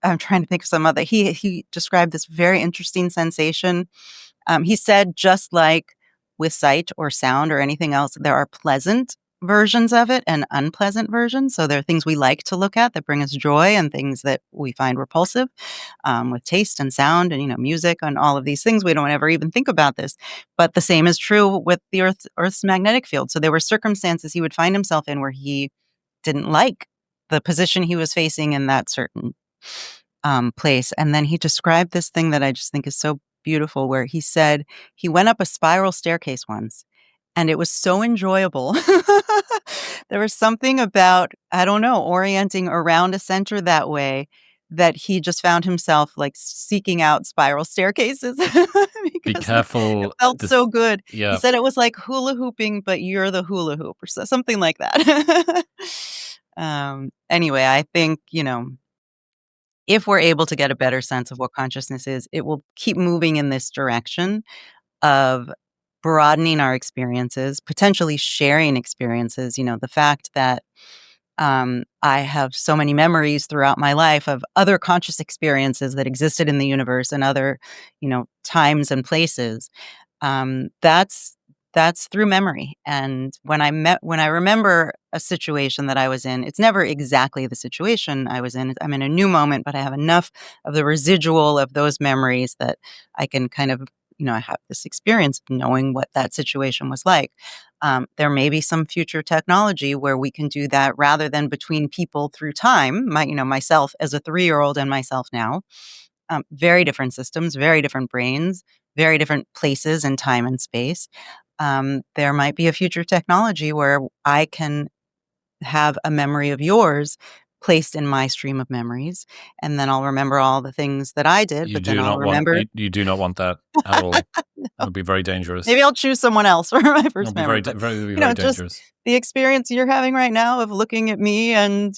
Speaker 2: I'm trying to think of some other. He described this very interesting sensation. He said, just like with sight or sound or anything else, there are pleasant versions of it and unpleasant versions. So there are things we like to look at that bring us joy, and things that we find repulsive, with taste and sound and, music and all of these things. We don't ever even think about this. But the same is true with the Earth's magnetic field. So there were circumstances he would find himself in where he didn't like the position he was facing in that certain place. And then he described this thing that I just think is so beautiful, where he said he went up a spiral staircase once and it was so enjoyable. There was something about, I don't know, orienting around a center that way, that he just found himself like seeking out spiral staircases
Speaker 1: Be
Speaker 2: because it
Speaker 1: careful.
Speaker 2: felt so good. He
Speaker 1: Yeah,
Speaker 2: said it was like hula hooping, but you're the hula hoop, or something like that. Anyway, I think, if we're able to get a better sense of what consciousness is, it will keep moving in this direction of broadening our experiences, potentially sharing experiences. The fact that I have so many memories throughout my life of other conscious experiences that existed in the universe and other, times and places. That's through memory. And when I remember a situation that I was in, it's never exactly the situation I was in. I'm in a new moment, but I have enough of the residual of those memories that I can kind of, I have this experience of knowing what that situation was like. There may be some future technology where we can do that rather than between people through time. Myself as a 3-year-old and myself now, very different systems, very different brains, very different places in time and space. There might be a future technology where I can have a memory of yours placed in my stream of memories, and then I'll remember all the things that I did,
Speaker 1: you
Speaker 2: but then
Speaker 1: do
Speaker 2: I'll
Speaker 1: not want
Speaker 2: remember.
Speaker 1: you do not want that at all. That would be very dangerous.
Speaker 2: Maybe I'll choose someone else for my
Speaker 1: It'll
Speaker 2: first
Speaker 1: be
Speaker 2: memory,
Speaker 1: very,
Speaker 2: but,
Speaker 1: very, it'll be very
Speaker 2: just
Speaker 1: dangerous.
Speaker 2: the experience you're having right now of looking at me and,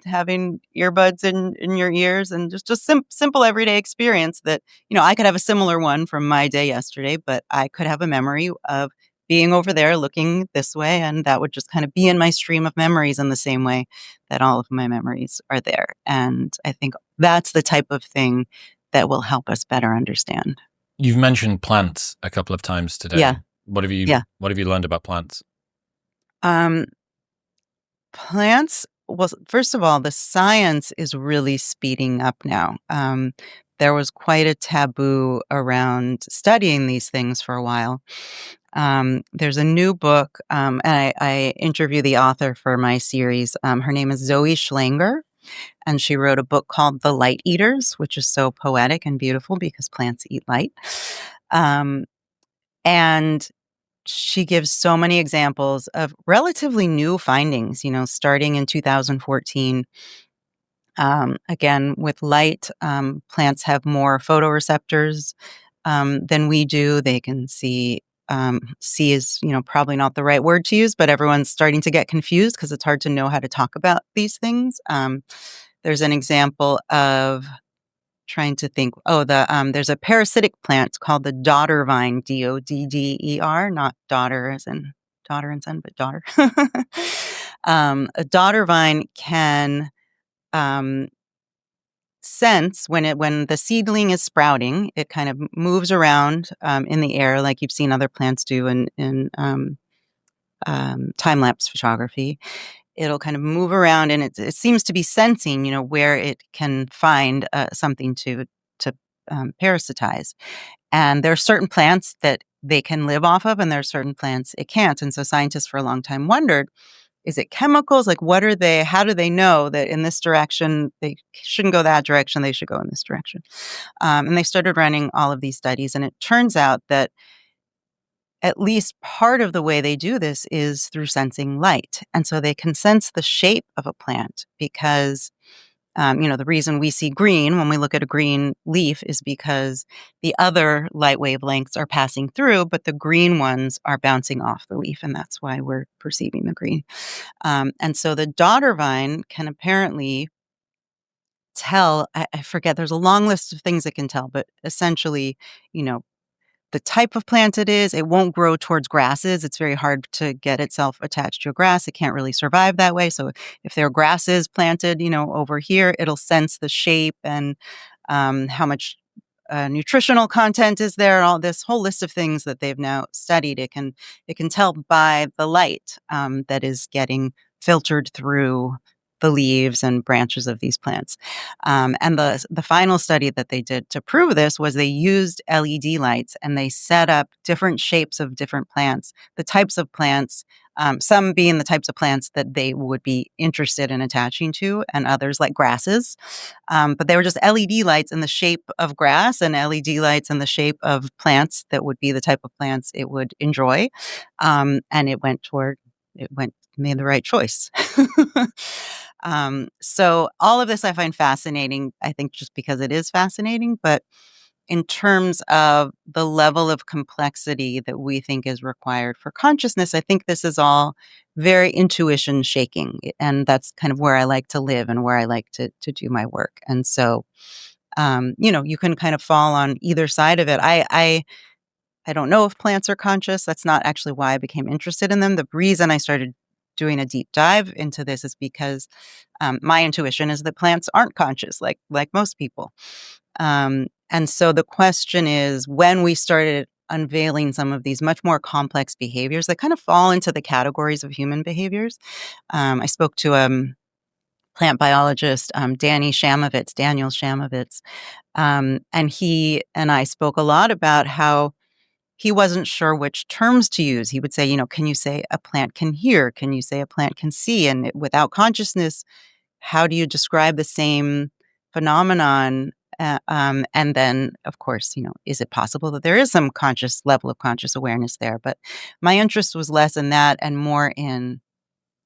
Speaker 2: having earbuds in your ears, and just simple everyday experience that, I could have a similar one from my day yesterday, but I could have a memory of being over there looking this way, and that would just kind of be in my stream of memories in the same way that all of my memories are there. And I think that's the type of thing that will help us better understand.
Speaker 1: You've mentioned plants a couple of times today.
Speaker 2: Yeah.
Speaker 1: What have you
Speaker 2: Yeah.
Speaker 1: What have you learned about plants?
Speaker 2: Um, Plants, well, first of all, the science is really speeding up now. There was quite a taboo around studying these things for a while. There's a new book, and I interview the author for my series. Her name is Zoe Schlanger, and she wrote a book called The Light Eaters, which is so poetic and beautiful because plants eat light. Um, and she gives so many examples of relatively new findings, starting in 2014. Again, with light, plants have more photoreceptors than we do. They can see. See is, probably not the right word to use, but everyone's starting to get confused because it's hard to know how to talk about these things. There's an example of trying to think. Oh, there's a parasitic plant called the dodder vine, Dodder, not daughter as in daughter and son, but daughter. A dodder vine can um, sense when the seedling is sprouting. It kind of moves around in the air like you've seen other plants do in time lapse photography. It'll kind of move around, and it seems to be sensing, where it can find something to parasitize. And there are certain plants that they can live off of, and there are certain plants it can't. And so scientists for a long time wondered, is it chemicals? Like, what are they? How do they know that in this direction they shouldn't go that direction? They should go in this direction. And they started running all of these studies, and it turns out that at least part of the way they do this is through sensing light. And so they can sense the shape of a plant because, the reason we see green when we look at a green leaf is because the other light wavelengths are passing through, but the green ones are bouncing off the leaf. And that's why we're perceiving the green. And so the daughter vine can apparently tell, I forget, there's a long list of things it can tell, but essentially, you know, the type of plant it is. It won't grow towards grasses. It's very hard to get itself attached to a grass. It can't really survive that way. So if there are grasses planted, over here, it'll sense the shape and how much nutritional content is there. All this whole list of things that they've now studied. It can tell by the light that is getting filtered through the leaves and branches of these plants. And the final study that they did to prove this was they used LED lights and they set up different shapes of different plants, the types of plants, some being the types of plants that they would be interested in attaching to, and others like grasses. But they were just LED lights in the shape of grass and LED lights in the shape of plants that would be the type of plants it would enjoy. And made the right choice. So all of this I find fascinating, I think just because it is fascinating, but in terms of the level of complexity that we think is required for consciousness, I think this is all very intuition shaking. And that's kind of where I like to live and where I like to do my work. And so, you can kind of fall on either side of it. I don't know if plants are conscious. That's not actually why I became interested in them. The reason I started doing a deep dive into this is because my intuition is that plants aren't conscious, like most people. And so the question is, when we started unveiling some of these much more complex behaviors that kind of fall into the categories of human behaviors, I spoke to plant biologist, Daniel Shamovitz, and he and I spoke a lot about how he wasn't sure which terms to use. He would say, can you say a plant can hear? Can you say a plant can see? And without consciousness, how do you describe the same phenomenon? And then, of course, is it possible that there is some conscious level of conscious awareness there? But my interest was less in that and more in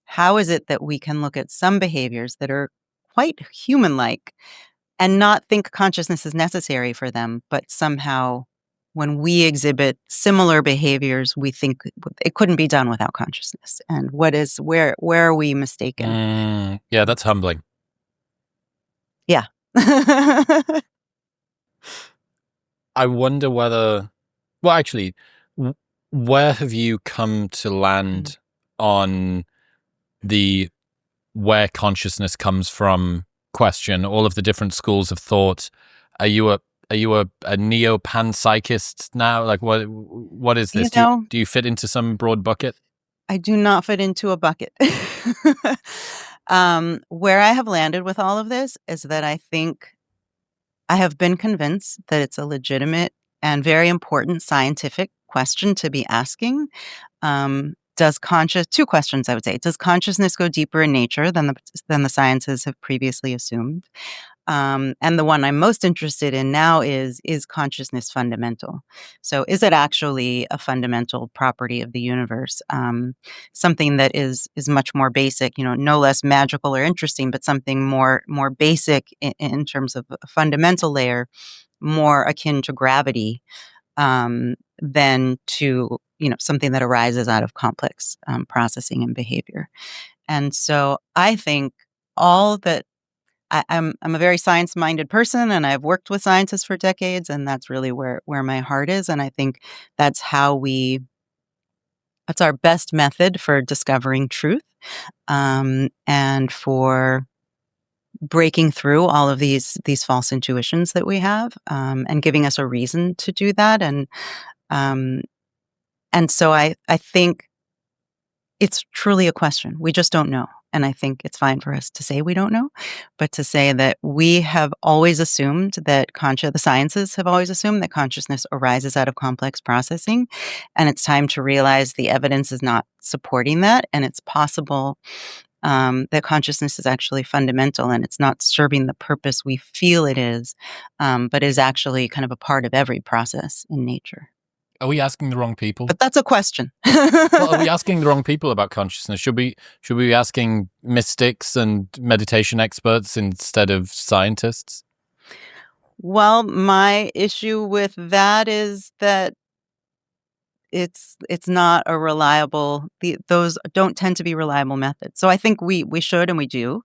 Speaker 2: how is it that we can look at some behaviors that are quite human-like and not think consciousness is necessary for them, but somehow when we exhibit similar behaviors, we think it couldn't be done without consciousness. And where are we mistaken?
Speaker 1: Yeah, that's humbling.
Speaker 2: Yeah.
Speaker 1: I wonder whether, well, actually, where have you come to land on the where consciousness comes from question? All of the different schools of thought. Are you a neo panpsychist now? Like, what is this? Do you fit into some broad bucket?
Speaker 2: I do not fit into a bucket. Where I have landed with all of this is that I think I have been convinced that it's a legitimate and very important scientific question to be asking. Two questions I would say. Does consciousness go deeper in nature than the sciences have previously assumed? And the one I'm most interested in now is consciousness fundamental? So is it actually a fundamental property of the universe? Something that is much more basic, no less magical or interesting, but something more basic in terms of a fundamental layer, more akin to gravity than to, something that arises out of complex processing and behavior. And so I think all that I'm a very science-minded person, and I've worked with scientists for decades, and that's really where my heart is, and I think that's that's our best method for discovering truth, and for breaking through all of these false intuitions that we have, and giving us a reason to do that, um, and so I think it's truly a question. We just don't know. and I think it's fine for us to say we don't know, but to say that we have always assumed that the sciences have always assumed that consciousness arises out of complex processing, and it's time to realize the evidence is not supporting that, and it's possible that consciousness is actually fundamental and it's not serving the purpose we feel it is, but is actually kind of a part of every process in nature.
Speaker 1: Are we asking the wrong people?
Speaker 2: But that's a question.
Speaker 1: Well, are we asking the wrong people about consciousness? Should we be asking mystics and meditation experts instead of scientists?
Speaker 2: Well, my issue with that is that it's not a reliable those don't tend to be reliable methods. So I think we should and we do.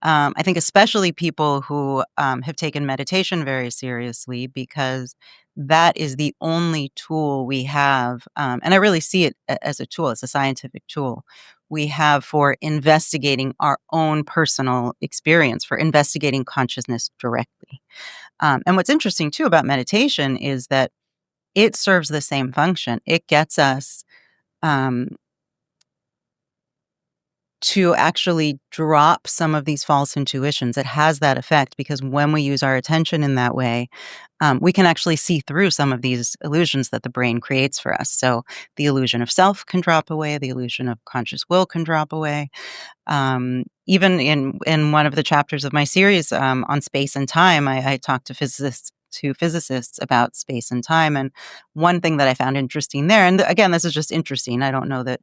Speaker 2: I think especially people who have taken meditation very seriously, because that is the only tool we have, and I really see it as a tool, as a scientific tool we have for investigating our own personal experience, for investigating consciousness directly. And what's interesting too about meditation is that it serves the same function. It gets us um, to actually drop some of these false intuitions. It has that effect because when we use our attention in that way, we can actually see through some of these illusions that the brain creates for us. So the illusion of self can drop away, the illusion of conscious will can drop away. Even in one of the chapters of my series on space and time, I talked to physicists about space and time, and one thing that I found interesting there, and again, this is just interesting. I don't know that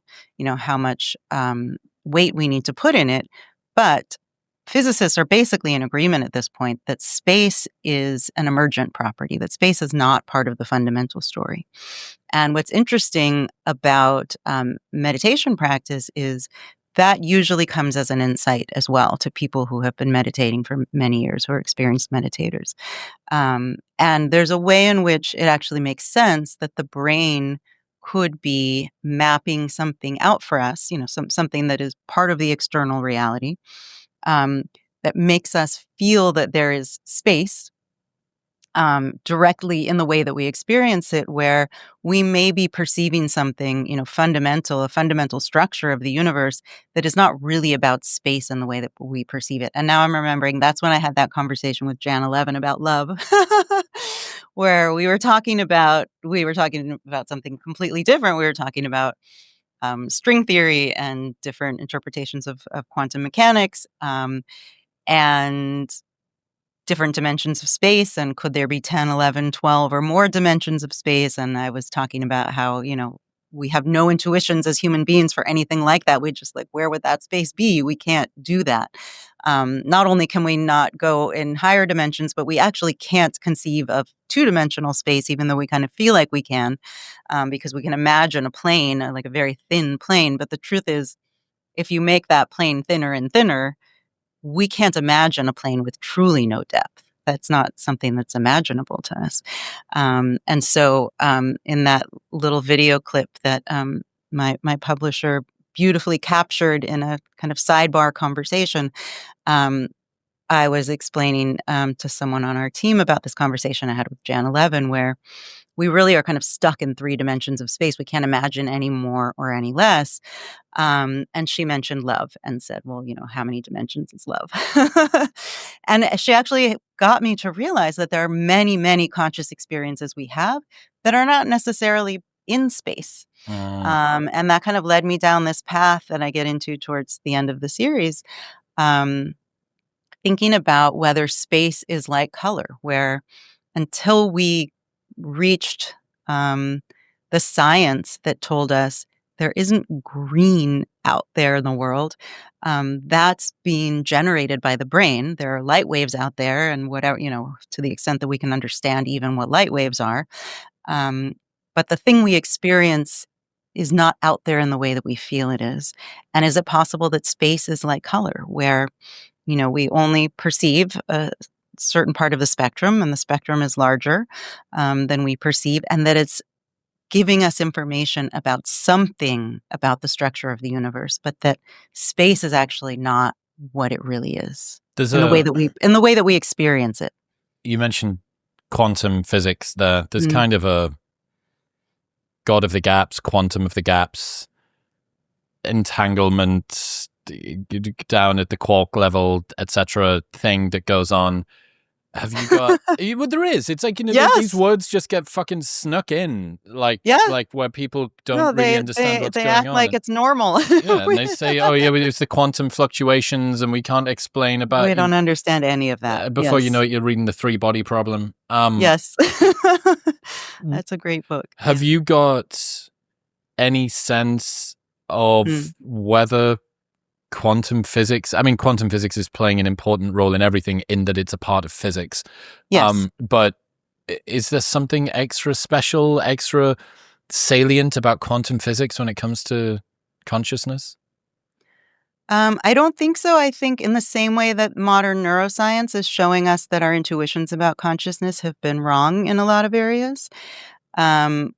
Speaker 2: how much weight we need to put in it, but physicists are basically in agreement at this point that space is an emergent property, that space is not part of the fundamental story. And what's interesting about meditation practice is that usually comes as an insight as well to people who have been meditating for many years, who are experienced meditators. And there's a way in which it actually makes sense that the brain could be mapping something out for us, something that is part of the external reality, that makes us feel that there is space directly in the way that we experience it, where we may be perceiving something, a fundamental structure of the universe that is not really about space in the way that we perceive it. And now I'm remembering that's when I had that conversation with Jan 11 about love, where we were talking about something completely different. We were talking about string theory and different interpretations of quantum mechanics, and different dimensions of space, and could there be 10, 11, 12, or more dimensions of space. And I was talking about how, we have no intuitions as human beings for anything like that. We just where would that space be? We can't do that. Not only can we not go in higher dimensions, but we actually can't conceive of two-dimensional space, even though we kind of feel like we can, because we can imagine a plane, like a very thin plane. But the truth is, if you make that plane thinner and thinner, we can't imagine a plane with truly no depth. That's not something that's imaginable to us. And so in that little video clip that my publisher beautifully captured in a kind of sidebar conversation, I was explaining to someone on our team about this conversation I had with Jan 11, where we really are kind of stuck in 3 dimensions of space. We can't imagine any more or any less. And she mentioned love and said, well, how many dimensions is love? And she actually got me to realize that there are many, many conscious experiences we have that are not necessarily in space. And that kind of led me down this path that I get into towards the end of the series, thinking about whether space is like color, where until we reached the science that told us there isn't green out there in the world, that's being generated by the brain. There are light waves out there, and whatever, to the extent that we can understand even what light waves are. But the thing we experience is not out there in the way that we feel it is. And is it possible that space is like color, where we only perceive a certain part of the spectrum, and the spectrum is larger than we perceive, and that it's giving us information about something about the structure of the universe, but that space is actually not what it really is in the way that we experience it.
Speaker 1: You mentioned quantum physics there. There's kind of a God of the gaps, quantum of the gaps, entanglement down at the quark level, etc. thing that goes on. Have you got? Well, there is. It's like, these
Speaker 2: Yes.
Speaker 1: words just get fucking snuck in,
Speaker 2: Yeah.
Speaker 1: like where people don't
Speaker 2: No,
Speaker 1: really understand what's
Speaker 2: they
Speaker 1: going
Speaker 2: act
Speaker 1: on.
Speaker 2: like it's normal.
Speaker 1: Yeah, and they say, "Oh, yeah, it's the quantum fluctuations, and we can't explain about."
Speaker 2: We don't understand any of that.
Speaker 1: Before you know
Speaker 2: Yes.
Speaker 1: it, you're reading the three-body problem.
Speaker 2: Yes. That's a great book.
Speaker 1: Have you got any sense of whether quantum physics? I mean, quantum physics is playing an important role in everything, in that it's a part of physics.
Speaker 2: Yes.
Speaker 1: But is there something extra special, extra salient about quantum physics when it comes to consciousness?
Speaker 2: I don't think so. I think in the same way that modern neuroscience is showing us that our intuitions about consciousness have been wrong in a lot of areas. Um,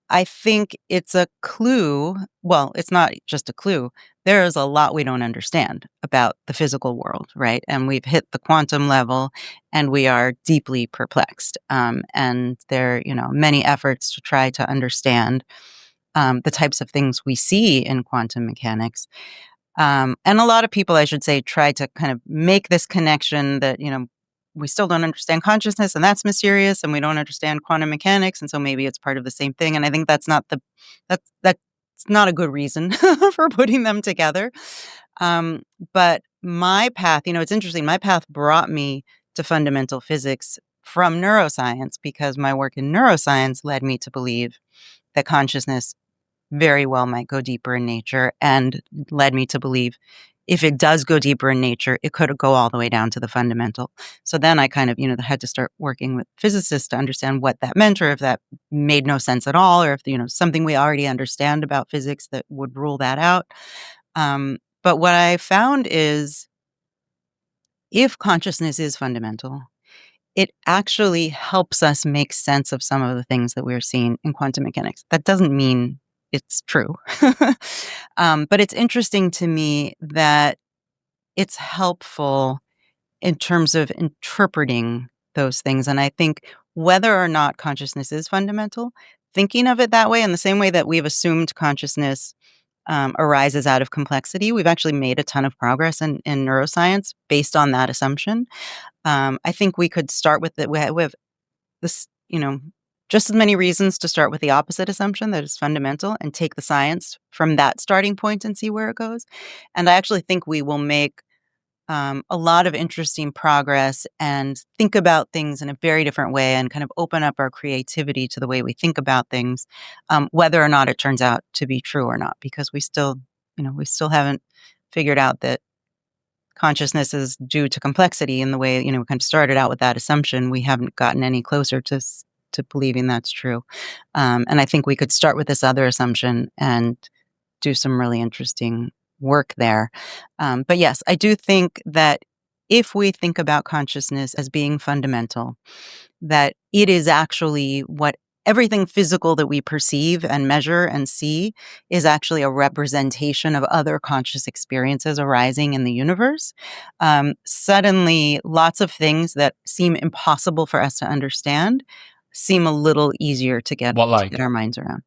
Speaker 2: I think it's a clue. Well, it's not just a clue. There is a lot we don't understand about the physical world, right? And we've hit the quantum level, and we are deeply perplexed. And there are, many efforts to try to understand the types of things we see in quantum mechanics. And a lot of people, I should say, try to kind of make this connection that, we still don't understand consciousness, and that's mysterious, and we don't understand quantum mechanics, and so maybe it's part of the same thing. And I think that's not a good reason for putting them together. But my path, it's interesting. My path brought me to fundamental physics from neuroscience, because my work in neuroscience led me to believe that consciousness very well might go deeper in nature, and led me to believe if it does go deeper in nature, it could go all the way down to the fundamental. So then I kind of, had to start working with physicists to understand what that meant, or if that made no sense at all, or if, something we already understand about physics that would rule that out. But what I found is, if consciousness is fundamental, it actually helps us make sense of some of the things that we're seeing in quantum mechanics. That doesn't mean it's true. But it's interesting to me that it's helpful in terms of interpreting those things. And I think whether or not consciousness is fundamental, thinking of it that way, in the same way that we've assumed consciousness arises out of complexity, we've actually made a ton of progress in neuroscience based on that assumption. I think we could start with it. We have this, just as many reasons to start with the opposite assumption, that it's fundamental, and take the science from that starting point and see where it goes. And I actually think we will make a lot of interesting progress and think about things in a very different way, and kind of open up our creativity to the way we think about things, whether or not it turns out to be true or not, because we still haven't figured out that consciousness is due to complexity in the way, we kind of started out with that assumption. We haven't gotten any closer to believing that's true. And I think we could start with this other assumption and do some really interesting work there. But yes, I do think that if we think about consciousness as being fundamental, that it is actually what everything physical that we perceive and measure and see is actually a representation of other conscious experiences arising in the universe. Suddenly, lots of things that seem impossible for us to understand seem a little easier to get our minds around.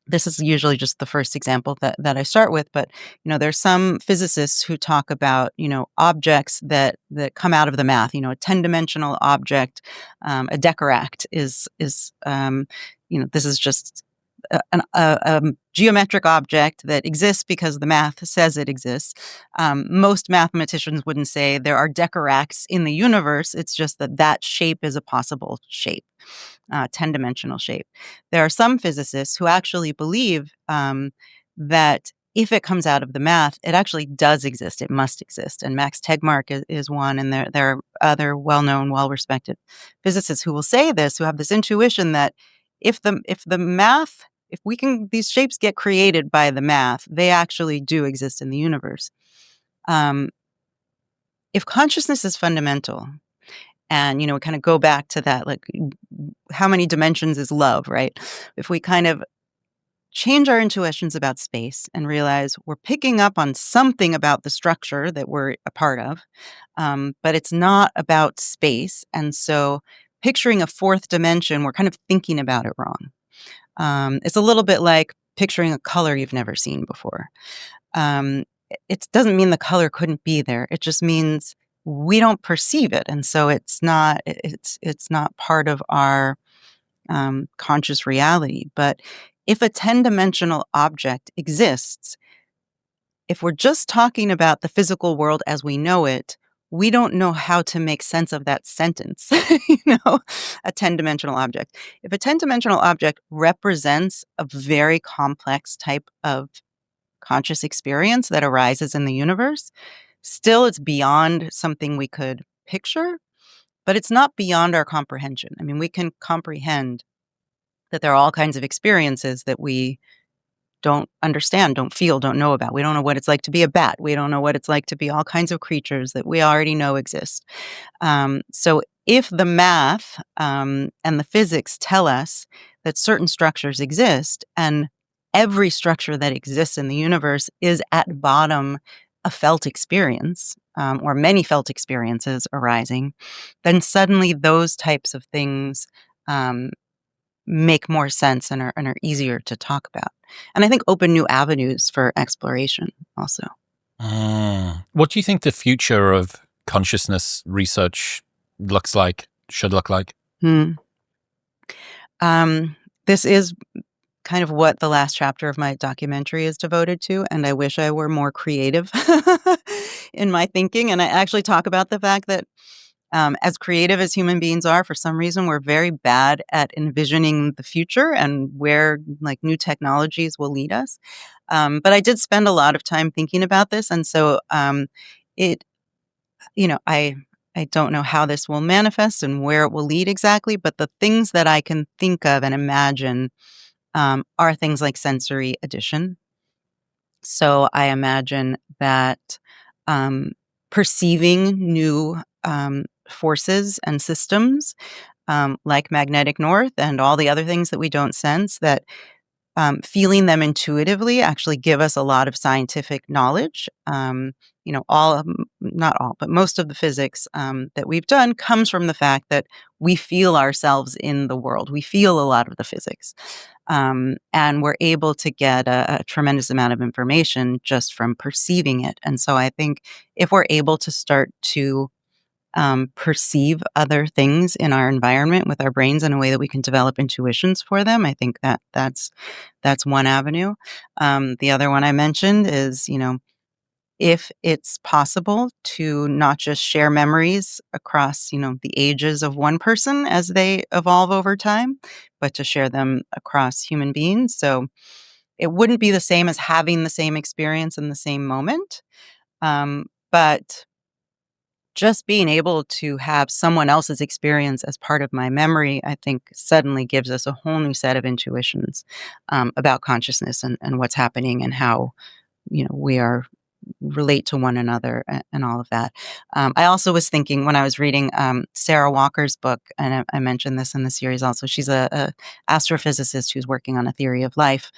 Speaker 2: This is usually just the first example that I start with, but there's some physicists who talk about objects that come out of the math. A 10-dimensional object, a Decoract is this is just a geometric object that exists because the math says it exists. Most mathematicians wouldn't say there are Decoracts in the universe. It's just that shape is a possible shape. 10-dimensional shape. There are some physicists who actually believe that if it comes out of the math, it actually does exist. It must exist. And Max Tegmark is one, and there are other well-known, well-respected physicists who will say this, who have this intuition that if these shapes get created by the math, they actually do exist in the universe. If consciousness is fundamental, and, we kind of go back to that, like, how many dimensions is love, right? If we kind of change our intuitions about space and realize we're picking up on something about the structure that we're a part of, but it's not about space. And so picturing a fourth dimension, we're kind of thinking about it wrong. It's a little bit like picturing a color you've never seen before. It doesn't mean the color couldn't be there. It just means we don't perceive it, and so it's not part of our conscious reality. But if a 10-dimensional object exists, if we're just talking about the physical world as we know it, we don't know how to make sense of that sentence, a 10-dimensional object. If a 10-dimensional object represents a very complex type of conscious experience that arises in the universe, still it's beyond something we could picture, but it's not beyond our comprehension. I mean, we can comprehend that there are all kinds of experiences that we don't understand, don't feel, don't know about. We don't know what it's like to be a bat. We don't know what it's like to be all kinds of creatures that we already know exist. So if the math and the physics tell us that certain structures exist, and every structure that exists in the universe is at bottom a felt experience, or many felt experiences arising, then suddenly those types of things make more sense and are easier to talk about. And I think open new avenues for exploration also.
Speaker 1: What do you think the future of consciousness research should look like?
Speaker 2: This is kind of what the last chapter of my documentary is devoted to, and I wish I were more creative in my thinking. And I actually talk about the fact that as creative as human beings are, for some reason, we're very bad at envisioning the future and where like new technologies will lead us. But I did spend a lot of time thinking about this, and so it, I don't know how this will manifest and where it will lead exactly, but the things that I can think of and imagine are things like sensory addition. So I imagine that perceiving new forces and systems, like magnetic north and all the other things that we don't sense, that feeling them intuitively actually give us a lot of scientific knowledge. Not all, but most of the physics that we've done comes from the fact that we feel ourselves in the world. We feel a lot of the physics. And we're able to get a tremendous amount of information just from perceiving it. And so I think if we're able to start to perceive other things in our environment with our brains in a way that we can develop intuitions for them, I think that's one avenue. The other one I mentioned is, if it's possible to not just share memories across, the ages of one person as they evolve over time, but to share them across human beings. So it wouldn't be the same as having the same experience in the same moment. But just being able to have someone else's experience as part of my memory, I think suddenly gives us a whole new set of intuitions about consciousness and what's happening and how, we are relate to one another and all of that. I also was thinking when I was reading Sarah Walker's book, and I mentioned this in the series also, she's a astrophysicist who's working on a theory of life.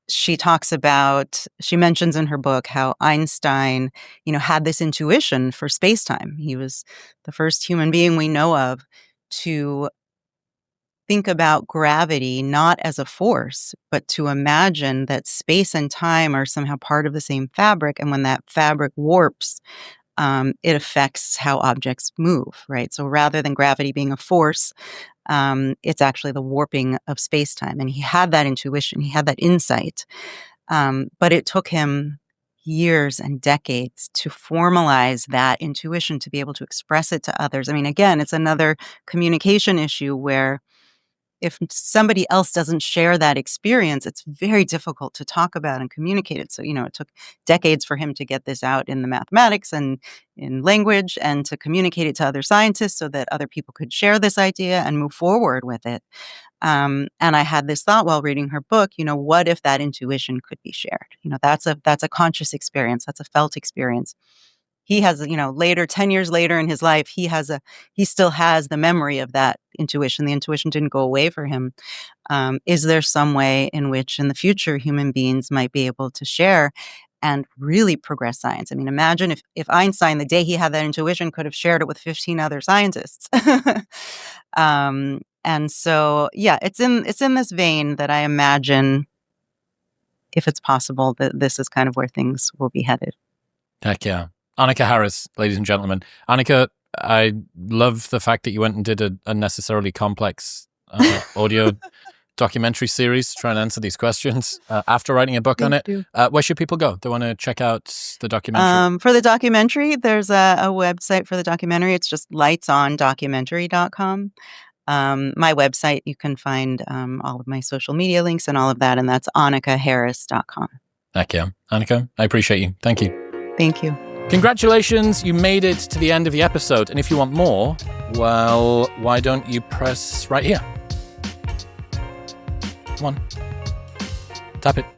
Speaker 2: She mentions in her book how Einstein, had this intuition for space-time. He was the first human being we know of to think about gravity not as a force, but to imagine that space and time are somehow part of the same fabric. And when that fabric warps, it affects how objects move, right? So rather than gravity being a force, it's actually the warping of space-time. And he had that intuition, he had that insight. But it took him years and decades to formalize that intuition, to be able to express it to others. I mean, again, it's another communication issue where if somebody else doesn't share that experience, it's very difficult to talk about and communicate it. So, it took decades for him to get this out in the mathematics and in language and to communicate it to other scientists so that other people could share this idea and move forward with it. And I had this thought while reading her book, what if that intuition could be shared? That's a conscious experience. That's a felt experience. He has, later, 10 years later in his life, he still has the memory of that intuition. The intuition didn't go away for him. Is there some way in which in the future human beings might be able to share and really progress science? I mean, imagine if Einstein, the day he had that intuition, could have shared it with 15 other scientists. And so, yeah, it's in this vein that I imagine, if it's possible, that this is kind of where things will be headed.
Speaker 1: Heck yeah. Annaka Harris, ladies and gentlemen. Annaka, I love the fact that you went and did a unnecessarily complex audio documentary series to try and answer these questions after writing a book on it. Where should people go? They want to check out the documentary?
Speaker 2: For the documentary, there's a website for the documentary. It's just lightsondocumentary.com. My website, you can find all of my social media links and all of that, and that's annakaharris.com.
Speaker 1: Heck yeah. Annaka, I appreciate you. Thank you.
Speaker 2: Thank you.
Speaker 1: Congratulations, you made it to the end of the episode. And if you want more, well, why don't you press right here? Come on. Tap it.